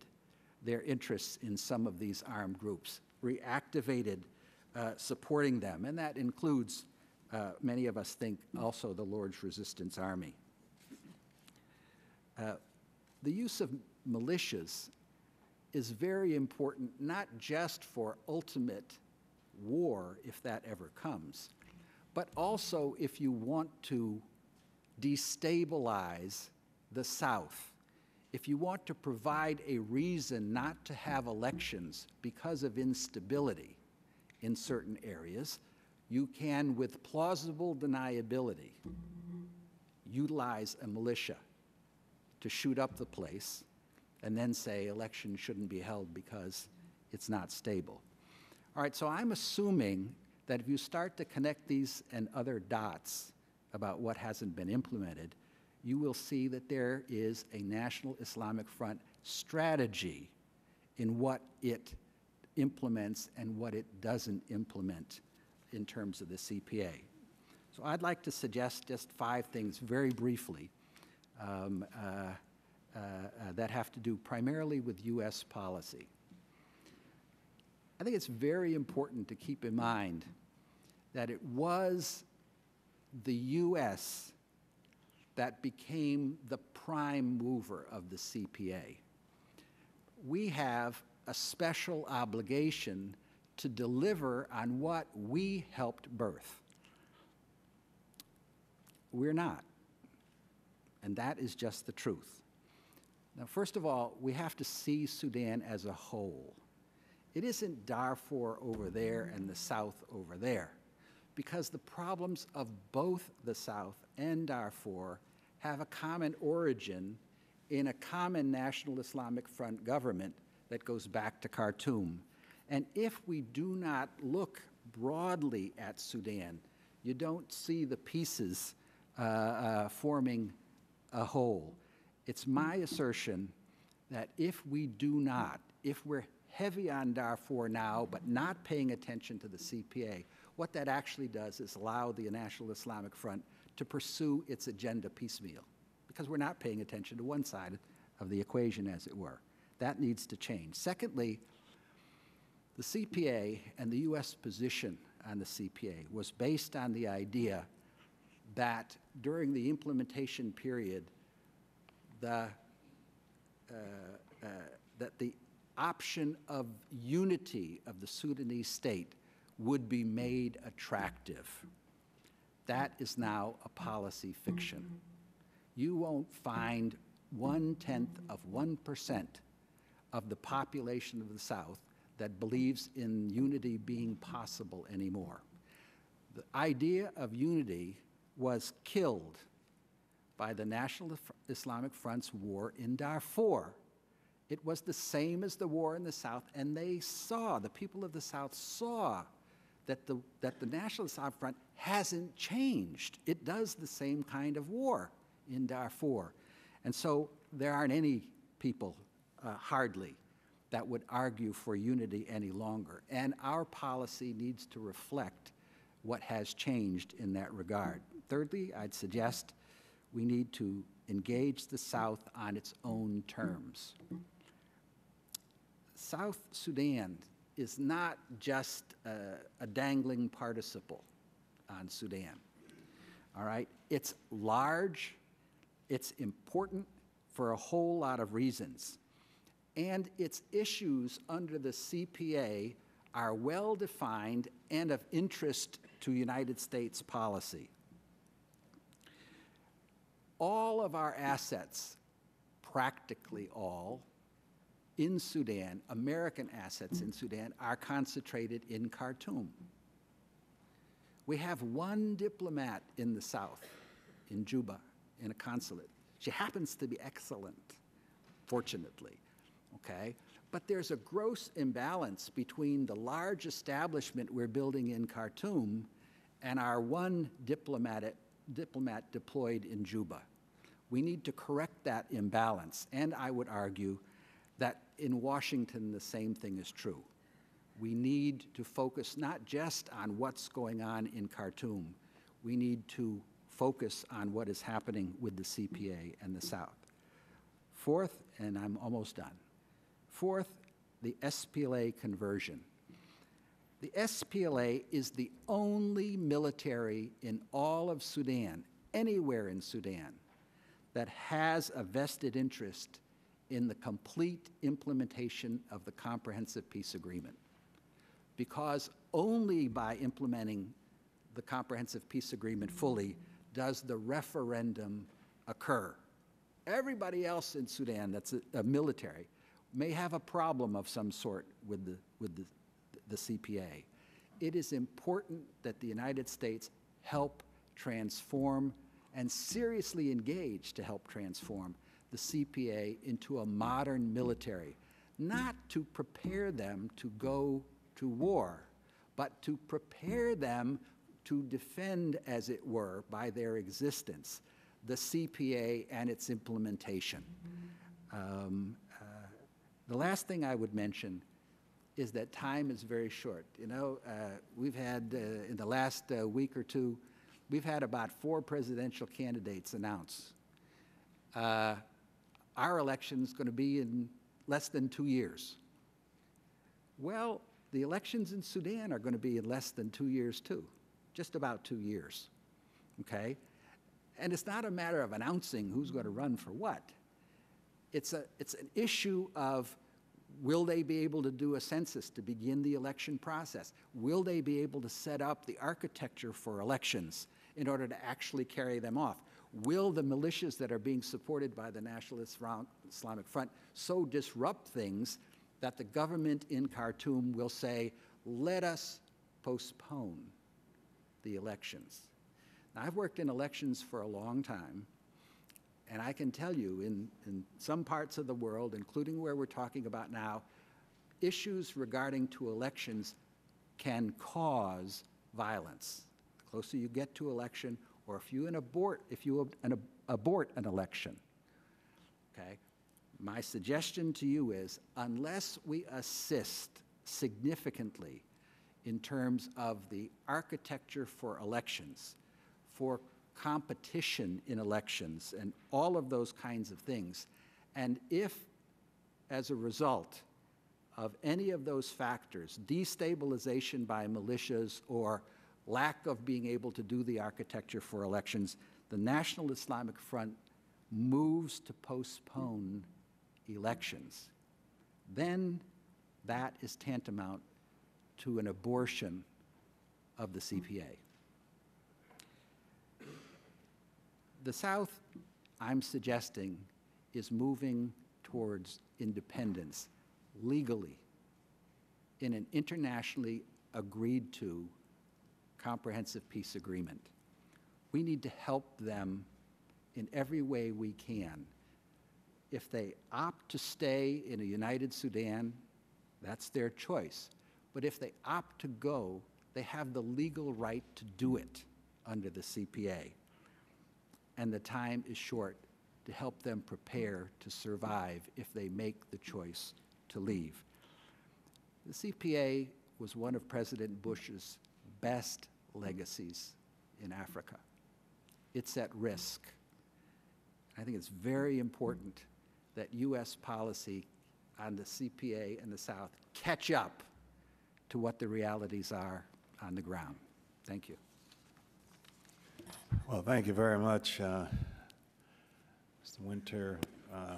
their interests in some of these armed groups, reactivated supporting them, and that includes, many of us think, also the Lord's Resistance Army. The use of militias is very important, not just for ultimate war, if that ever comes, but also if you want to destabilize the South, if you want to provide a reason not to have elections because of instability in certain areas, you can, with plausible deniability, utilize a militia to shoot up the place and then say elections shouldn't be held because it's not stable. All right, so I'm assuming that if you start to connect these and other dots about what hasn't been implemented, you will see that there is a National Islamic Front strategy in what it implements and what it doesn't implement in terms of the CPA. So I'd like to suggest just 5 things very briefly that have to do primarily with U.S. policy. I think it's very important to keep in mind that it was the U.S. that became the prime mover of the CPA. We have a special obligation to deliver on what we helped birth. We're not. And that is just the truth. Now, first of all, we have to see Sudan as a whole. It isn't Darfur over there and the South over there, because the problems of both the South and Darfur have a common origin in a common National Islamic Front government that goes back to Khartoum. And if we do not look broadly at Sudan, you don't see the pieces forming a whole. It's my assertion that if we do not, if we're heavy on Darfur now but not paying attention to the CPA, what that actually does is allow the National Islamic Front to pursue its agenda piecemeal, because we're not paying attention to one side of the equation, as it were. That needs to change. Secondly, the CPA and the U.S. position on the CPA was based on the idea that during the implementation period, that the option of unity of the Sudanese state would be made attractive. That is now a policy fiction. You won't find 0.1% of the population of the South that believes in unity being possible anymore. The idea of unity was killed by the National Islamic Front's war in Darfur. It was the same as the war in the South, and they saw, the people of the South saw that the National Islamic Front hasn't changed. It does the same kind of war in Darfur. And so there aren't any people, hardly, that would argue for unity any longer. And our policy needs to reflect what has changed in that regard. Thirdly, I'd suggest we need to engage the South on its own terms. South Sudan is not just a dangling participle on Sudan, all right? It's large, it's important for a whole lot of reasons, and its issues under the CPA are well-defined and of interest to United States policy. All of our assets, practically all, in Sudan, American assets in Sudan, are concentrated in Khartoum. We have one diplomat in the South, in Juba, in a consulate. She happens to be excellent, fortunately, okay? But there's a gross imbalance between the large establishment we're building in Khartoum and our one diplomat deployed in Juba. We need to correct that imbalance, and I would argue that in Washington the same thing is true. We need to focus not just on what's going on in Khartoum, we need to focus on what is happening with the CPA and the South. Fourth, and I'm almost done. Fourth, the SPLA conversion. The SPLA is the only military in all of Sudan, anywhere in Sudan, that has a vested interest in the complete implementation of the Comprehensive Peace Agreement. Because only by implementing the Comprehensive Peace Agreement fully does the referendum occur. Everybody else in Sudan that's a military may have a problem of some sort with the CPA. It is important that the United States help transform and seriously engage to help transform the CPA into a modern military, not to prepare them to go to war, but to prepare them to defend, as it were, by their existence, the CPA and its implementation. The last thing I would mention is that time is very short. You know, we've had, in the last week or two, we've had about 4 presidential candidates announce. Our election is going to be in less than 2 years. Well, the elections in Sudan are going to be in less than 2 years too, just about 2 years, okay? And it's not a matter of announcing who's going to run for what. It's an issue of, will they be able to do a census to begin the election process? Will they be able to set up the architecture for elections in order to actually carry them off? Will the militias that are being supported by the National Islamic Front so disrupt things that the government in Khartoum will say, let us postpone the elections? Now, I've worked in elections for a long time, and I can tell you in some parts of the world, including where we're talking about now, issues regarding to elections can cause violence. The closer you get to election, or if you abort an election, okay? My suggestion to you is, unless we assist significantly in terms of the architecture for elections, for competition in elections, and all of those kinds of things, and if, as a result of any of those factors, destabilization by militias or lack of being able to do the architecture for elections, the National Islamic Front moves to postpone elections, then that is tantamount to an abortion of the CPA. The South, I'm suggesting, is moving towards independence legally in an internationally agreed to comprehensive peace agreement. We need to help them in every way we can. If they opt to stay in a united Sudan, that's their choice. But if they opt to go, they have the legal right to do it under the CPA. And the time is short to help them prepare to survive if they make the choice to leave. The CPA was one of President Bush's best legacies in Africa. It's at risk. I think it's very important that U.S. policy on the CPA and the South catch up to what the realities are on the ground. Thank you. Well, thank you very much, Mr. Winter,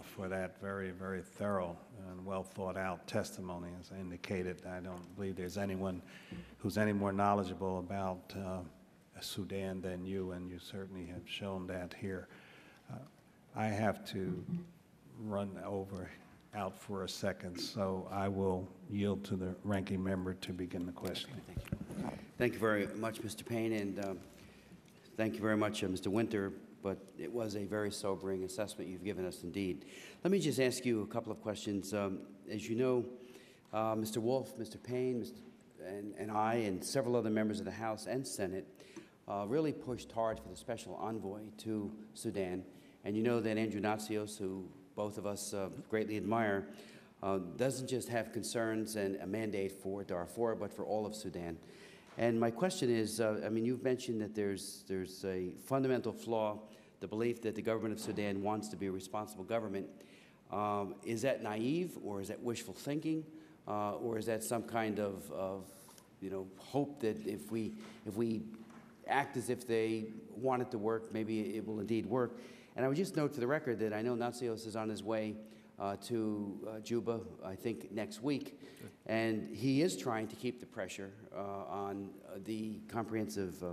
for that very, very thorough and well thought out testimony. As I indicated, I don't believe there's anyone who's any more knowledgeable about Sudan than you, and you certainly have shown that here. I have to run out for a second, so I will yield to the ranking member to begin the questioning. Thank you. Thank you very much, Mr. Payne, and thank you very much, Mr. Winter, but it was a very sobering assessment you've given us indeed. Let me just ask you a couple of questions. As you know, Mr. Wolf, Mr. Payne, and I, and several other members of the House and Senate really pushed hard for the special envoy to Sudan. And you know that Andrew Natsios, who both of us greatly admire, doesn't just have concerns and a mandate for Darfur, but for all of Sudan. And my question is, I mean, you've mentioned that there's a fundamental flaw, the belief that the government of Sudan wants to be a responsible government. Is that naive, or is that wishful thinking, or is that some kind of hope that if we act as if they want it to work, maybe it will indeed work? And I would just note for the record that I know Natsios is on his way to Juba, I think, next week. And he is trying to keep the pressure on the comprehensive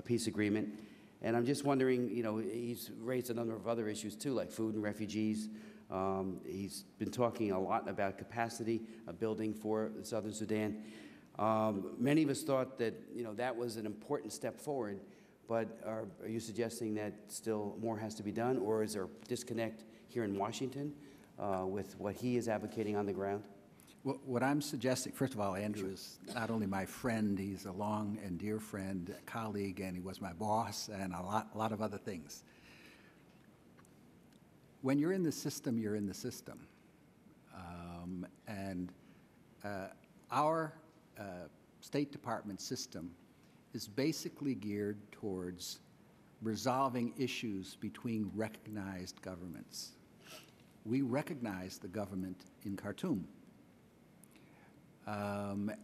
peace agreement. And I'm just wondering, he's raised a number of other issues too, like food and refugees. He's been talking a lot about capacity building for Southern Sudan. Many of us thought that, that was an important step forward. But are you suggesting that still more has to be done, or is there a disconnect here in Washington with what he is advocating on the ground? Well, what I'm suggesting, first of all, Andrew is not only my friend, he's a long and dear friend, colleague, and he was my boss, and a lot of other things. When you're in the system, you're in the system. Our State Department system is basically geared towards resolving issues between recognized governments. We recognize the government in Khartoum. I'm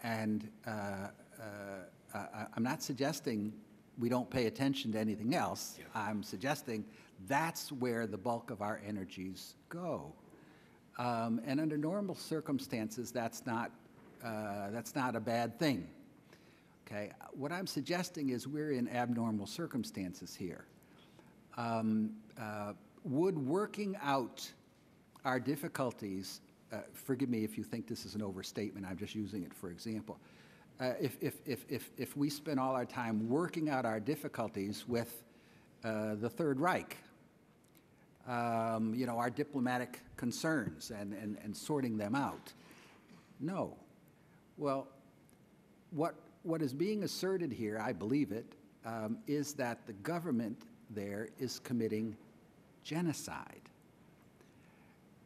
not suggesting we don't pay attention to anything else. Yeah. I'm suggesting that's where the bulk of our energies go. And under normal circumstances, that's not a bad thing. Okay? What I'm suggesting is we're in abnormal circumstances here. Would working out our difficulties, forgive me if you think this is an overstatement, I'm just using it for example, if we spend all our time working out our difficulties with the Third Reich, you know, our diplomatic concerns and sorting them out. No. Well, what is being asserted here, I believe it, is that the government there is committing genocide.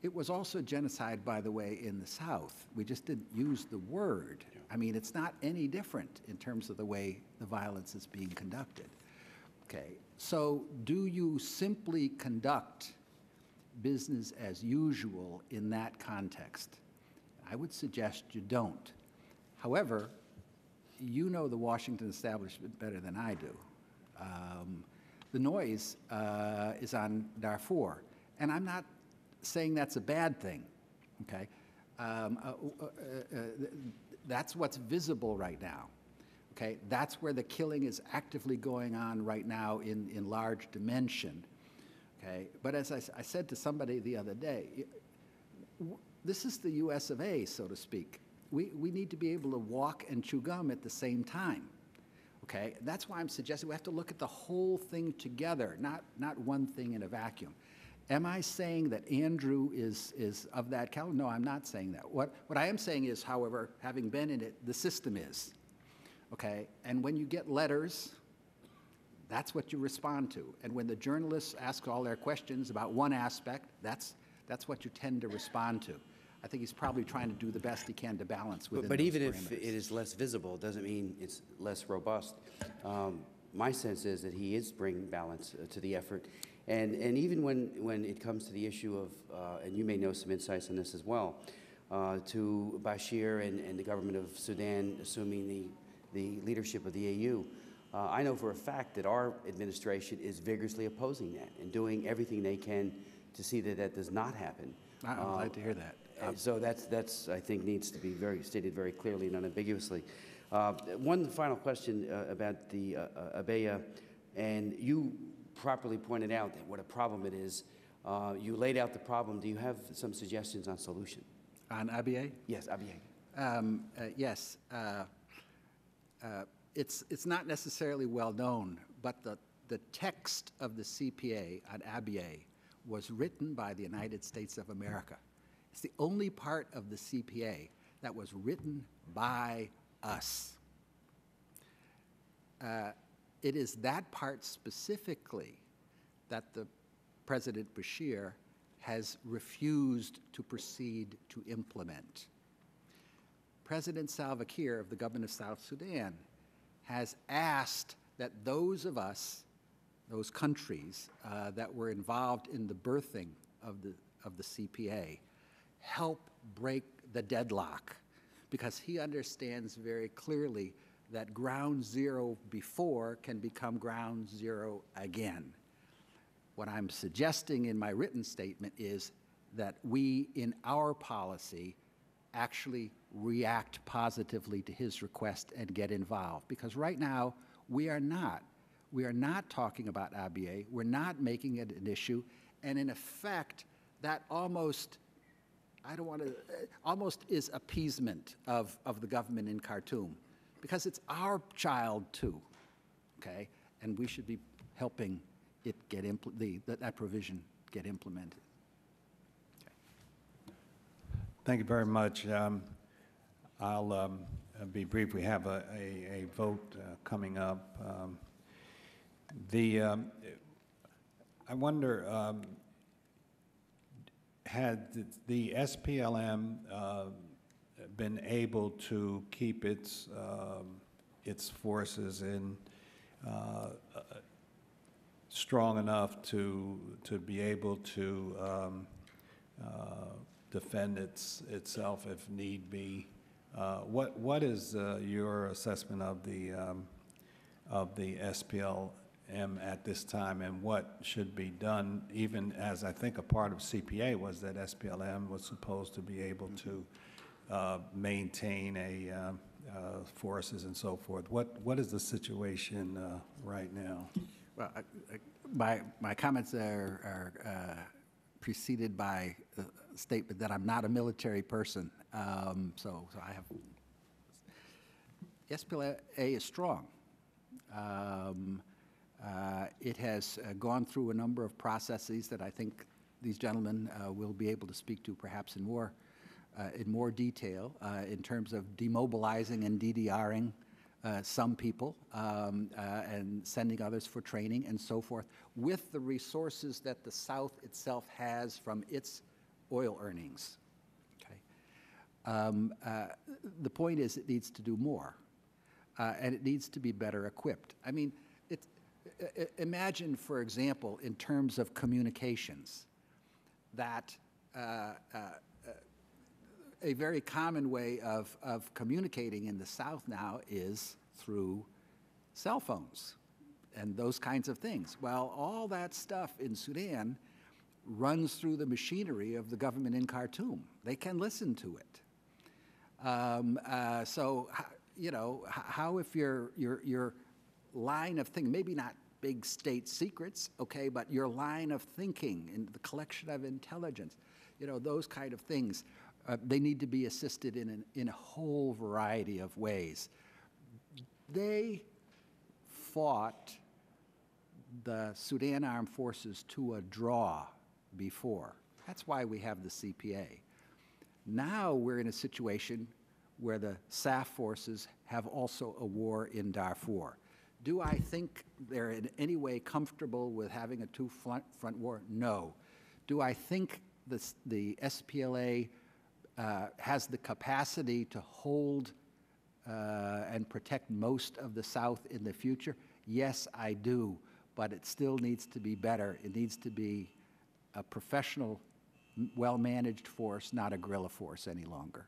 It was also genocide, by the way, in the South. We just didn't use the word. I mean, it's not any different in terms of the way the violence is being conducted. Okay, so do you simply conduct business as usual in that context? I would suggest you don't. However, you know the Washington establishment better than I do. The noise is on Darfur, and I'm not saying that's a bad thing, okay? That's what's visible right now, okay? That's where the killing is actively going on right now in large dimension, okay? But as I said to somebody the other day, this is the US of A, so to speak. We need to be able to walk and chew gum at the same time, okay? That's why I'm suggesting we have to look at the whole thing together, not one thing in a vacuum. Am I saying that Andrew is of that caliber? No, I'm not saying that. What I am saying is, however, having been in it, the system is, okay? And when you get letters, that's what you respond to. And when the journalists ask all their questions about one aspect, that's what you tend to respond to. I think he's probably trying to do the best he can to balance within But those even if parameters. it is less visible, doesn't mean it's less robust. My sense is that he is bringing balance to the effort. And even when it comes to the issue of, and you may know some insights on this as well, to Bashir and the government of Sudan assuming the leadership of the AU, I know for a fact that our administration is vigorously opposing that and doing everything they can to see that that does not happen. I'm glad to hear that. So that's I think needs to be stated very clearly and unambiguously. One final question about the Abeya, and you properly pointed out that what a problem it is. You laid out the problem. Do you have some suggestions on solution? On Abyei? Yes, Abiy. Yes. It's not necessarily well known, but the text of the CPA on Abyei was written by the United States of America. It's the only part of the CPA that was written by us. It is that part specifically that the President Bashir has refused to proceed to implement. President Salva Kiir of the government of South Sudan has asked that those of us, those countries that were involved in the birthing of the CPA, help break the deadlock, because he understands very clearly that ground zero before can become ground zero again. What I'm suggesting in my written statement is that we, in our policy, actually react positively to his request and get involved. Because right now, we are not. We are not talking about Abyei. We're not making it an issue. And in effect, that almost, almost is appeasement of the government in Khartoum. Because it's our child too, okay? And we should be helping it get that provision get implemented. Okay. Thank you very much. I'll be brief. We have a vote coming up. I wonder, had the SPLM been able to keep its forces in strong enough to be able to defend itself if need be? What is your assessment of the SPLM at this time, and what should be done? Even as I think a part of CPA was that SPLM was supposed to be able to maintain forces and so forth. What is the situation right now? Well, my comments are preceded by a statement that I'm not a military person. So I have. SPLA is strong. It has gone through a number of processes that I think these gentlemen will be able to speak to perhaps in more detail in terms of demobilizing and DDRing some people and sending others for training and so forth, with the resources that the South itself has from its oil earnings. Okay. The point is it needs to do more, and it needs to be better equipped. I mean, imagine, for example, in terms of communications, that a very common way of communicating in the South now is through cell phones and those kinds of things. Well, all that stuff in Sudan runs through the machinery of the government in Khartoum. They can listen to it. So, you know, how if your line of thinking, maybe not big state secrets, okay, but your line of thinking and the collection of intelligence, you know, those kind of things, they need to be assisted in a whole variety of ways. They fought the Sudan Armed Forces to a draw before. That's why we have the CPA. Now we're in a situation where the SAF forces have also a war in Darfur. Do I think they're in any way comfortable with having a two-front war? No. Do I think the SPLA has the capacity to hold and protect most of the South in the future? Yes, I do, but it still needs to be better. It needs to be a professional, well-managed force, not a guerrilla force any longer.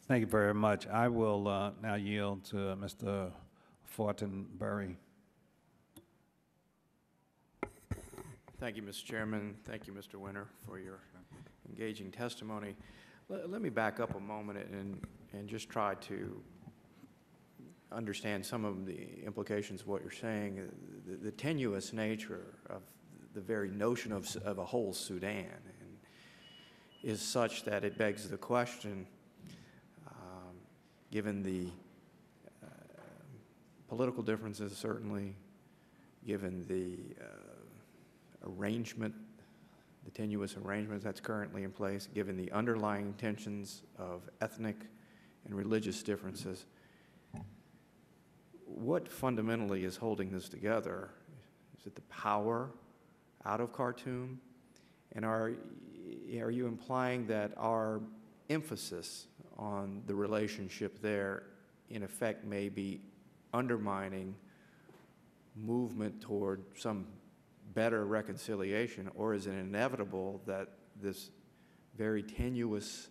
Thank you very much. I will now yield to Mr. Fortenberry. Thank you, Mr. Chairman. Thank you, Mr. Winter, for your engaging testimony. Let me back up a moment and just try to understand some of the implications of what you're saying. The tenuous nature of the very notion of a whole Sudan is such that it begs the question, given the political differences, certainly, given the arrangement, the tenuous arrangement that's currently in place, given the underlying tensions of ethnic and religious differences, what fundamentally is holding this together? Is it the power out of Khartoum? And are you implying that our emphasis on the relationship there, in effect, may be undermining movement toward some better reconciliation, or is it inevitable that this very tenuous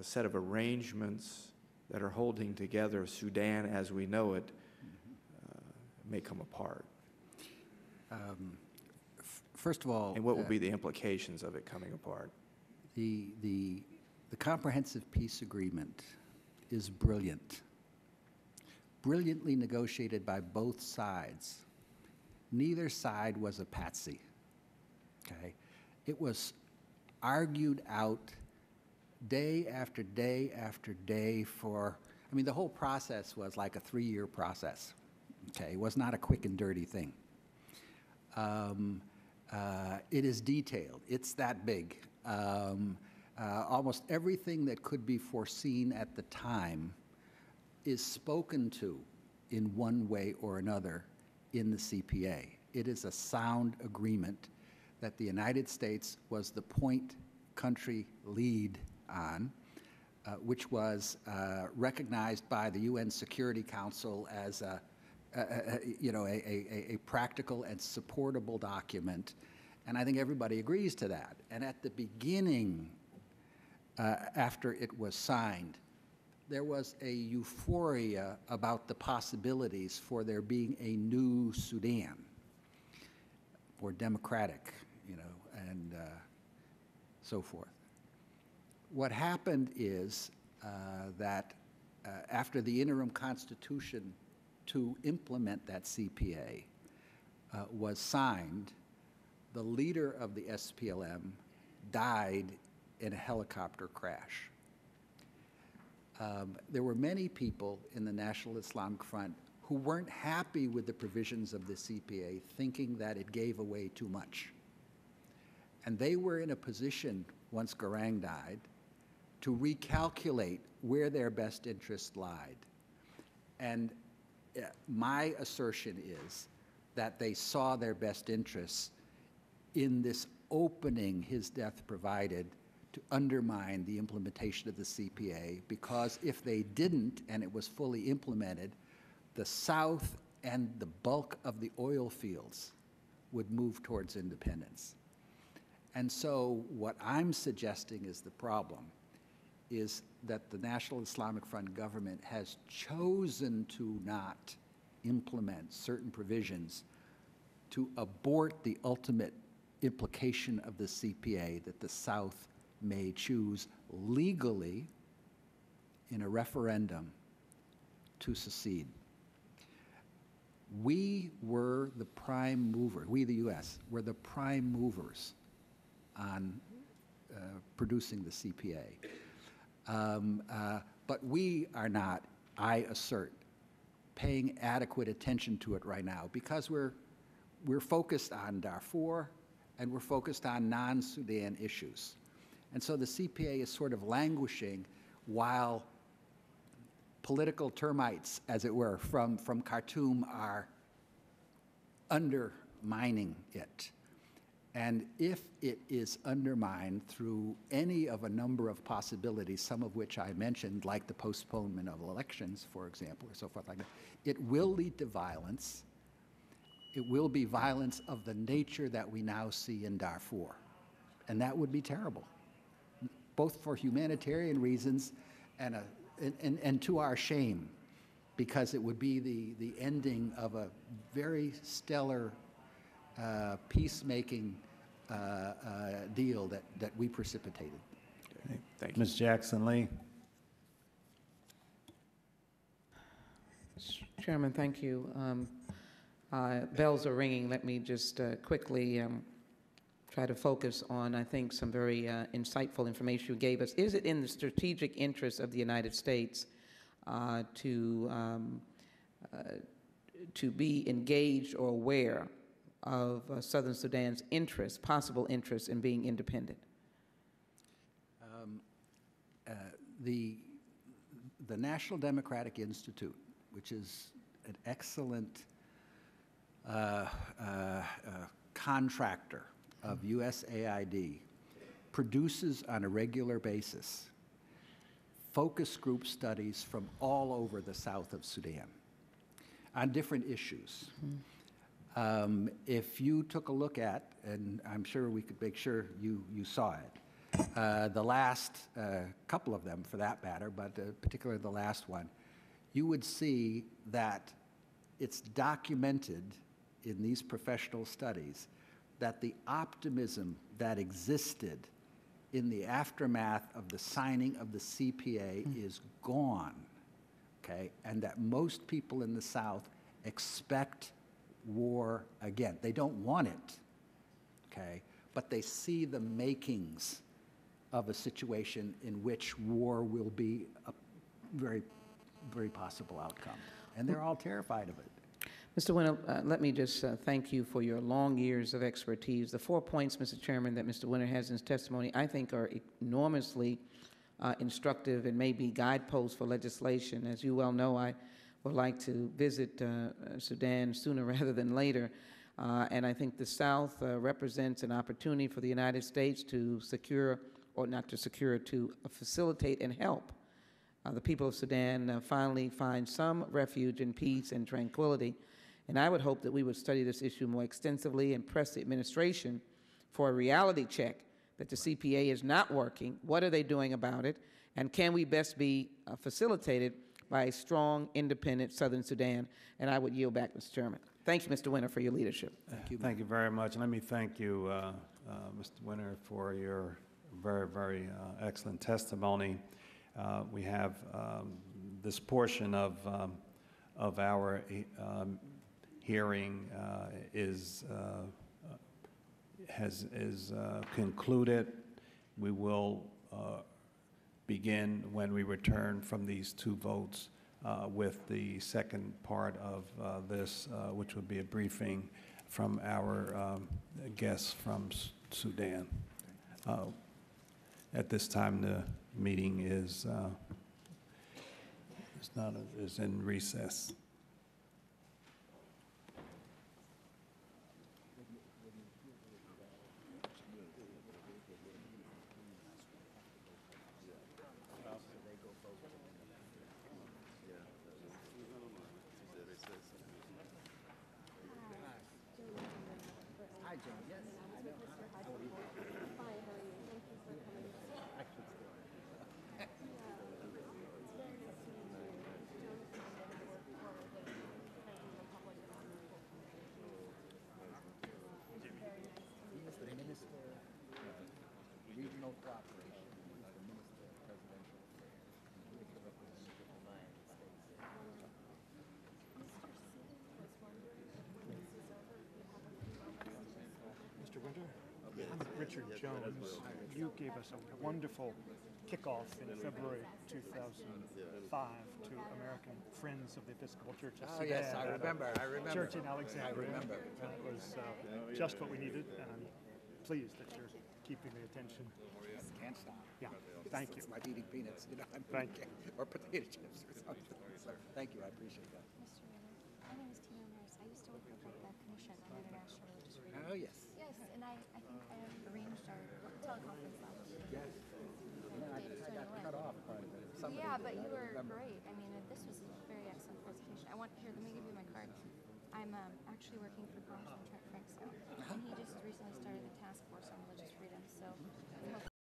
set of arrangements that are holding together Sudan as we know it may come apart? First of all, and what will be the implications of it coming apart? The comprehensive peace agreement is brilliant, brilliantly negotiated by both sides. Neither side was a patsy, okay? It was argued out day after day after day for, I mean, the whole process was like a 3-year process, okay? It was not a quick and dirty thing. It is detailed. It's that big. Almost everything that could be foreseen at the time is spoken to in one way or another in the CPA. It is a sound agreement that the United States was the point country lead on, which was recognized by the UN Security Council as a practical and supportable document, and I think everybody agrees to that. And at the beginning, after it was signed, there was a euphoria about the possibilities for there being a new Sudan, or democratic, and so forth. what happened is that after the interim constitution to implement that CPA was signed, the leader of the SPLM died in a helicopter crash. There were many people in the National Islamic Front who weren't happy with the provisions of the CPA, thinking that it gave away too much. And they were in a position, once Garang died, to recalculate where their best interests lied. And my assertion is that they saw their best interests in this opening his death provided to undermine the implementation of the CPA, because if they didn't and it was fully implemented, the South and the bulk of the oil fields would move towards independence. And so what I'm suggesting is the problem is that the National Islamic Front government has chosen to not implement certain provisions to abort the ultimate implication of the CPA that the South may choose legally in a referendum to secede. We were the prime mover, we the U.S., were the prime movers on producing the CPA. But we are not, I assert, paying adequate attention to it right now because we're focused on Darfur and we're focused on non-Sudan issues. And so the CPA is sort of languishing while political termites, as it were, from Khartoum are undermining it. And if it is undermined through any of a number of possibilities, some of which I mentioned, like the postponement of elections, for example, or so forth like that, it will lead to violence. It will be violence of the nature that we now see in Darfur. And that would be terrible, both for humanitarian reasons and to our shame, because it would be the ending of a very stellar peacemaking deal that we precipitated. Okay, thank you. Ms. Jackson-Lee. Chairman, thank you. Bells are ringing. Let me just quickly try to focus on, I think, some very insightful information you gave us. Is it in the strategic interest of the United States to be engaged or aware of Southern Sudan's interest, possible interest in being independent? The National Democratic Institute, which is an excellent contractor of USAID, produces on a regular basis focus group studies from all over the south of Sudan on different issues. If you took a look at, and I'm sure we could make sure you saw it, the last couple of them for that matter, but particularly the last one, you would see that it's documented in these professional studies that the optimism that existed in the aftermath of the signing of the CPA is gone, okay? And that most people in the South expect war again. They don't want it, okay? But they see the makings of a situation in which war will be a very, very possible outcome. And they're all terrified of it. Mr. Winter, let me just thank you for your long years of expertise. The 4 points, Mr. Chairman, that Mr. Winter has in his testimony, I think are enormously instructive and may be guideposts for legislation. As you well know, I would like to visit Sudan sooner rather than later. And I think the South represents an opportunity for the United States to secure, or not to secure, to facilitate and help the people of Sudan finally find some refuge in peace and tranquility. And I would hope that we would study this issue more extensively and press the administration for a reality check that the CPA is not working. What are they doing about it? And can we best be facilitated by a strong, independent Southern Sudan? And I would yield back, Mr. Chairman. Thank you, Mr. Winter, for your leadership. Thank you very much. Let me thank you, Mr. Winter, for your very excellent testimony. We have this portion of our hearing is concluded. We will begin when we return from these two votes with the second part of this, which will be a briefing from our guests from Sudan. At this time, the meeting is in recess. Mr. Winter, I'm Richard Jones. You gave us a wonderful kickoff in February 2005 to American Friends of the Episcopal Church of Sudan. Yes, I remember. Church in Alexandria. I remember. That was just what we needed, and I'm pleased that you're keeping the attention. Can't stop. Yeah, thank you. It's like eating peanuts, you know. Thank you. Or potato chips or something. So, thank you, I appreciate that. Mr. Mayor, my name is Tina Morris. I used to work with the Commission on International Religious Freedom. Oh, yes. Yes, and I think I arranged our teleconference last year. Yes. I got cut off part of it. Yeah, but you were great. I mean, this was a very excellent presentation. Let me give you my card. I'm actually working for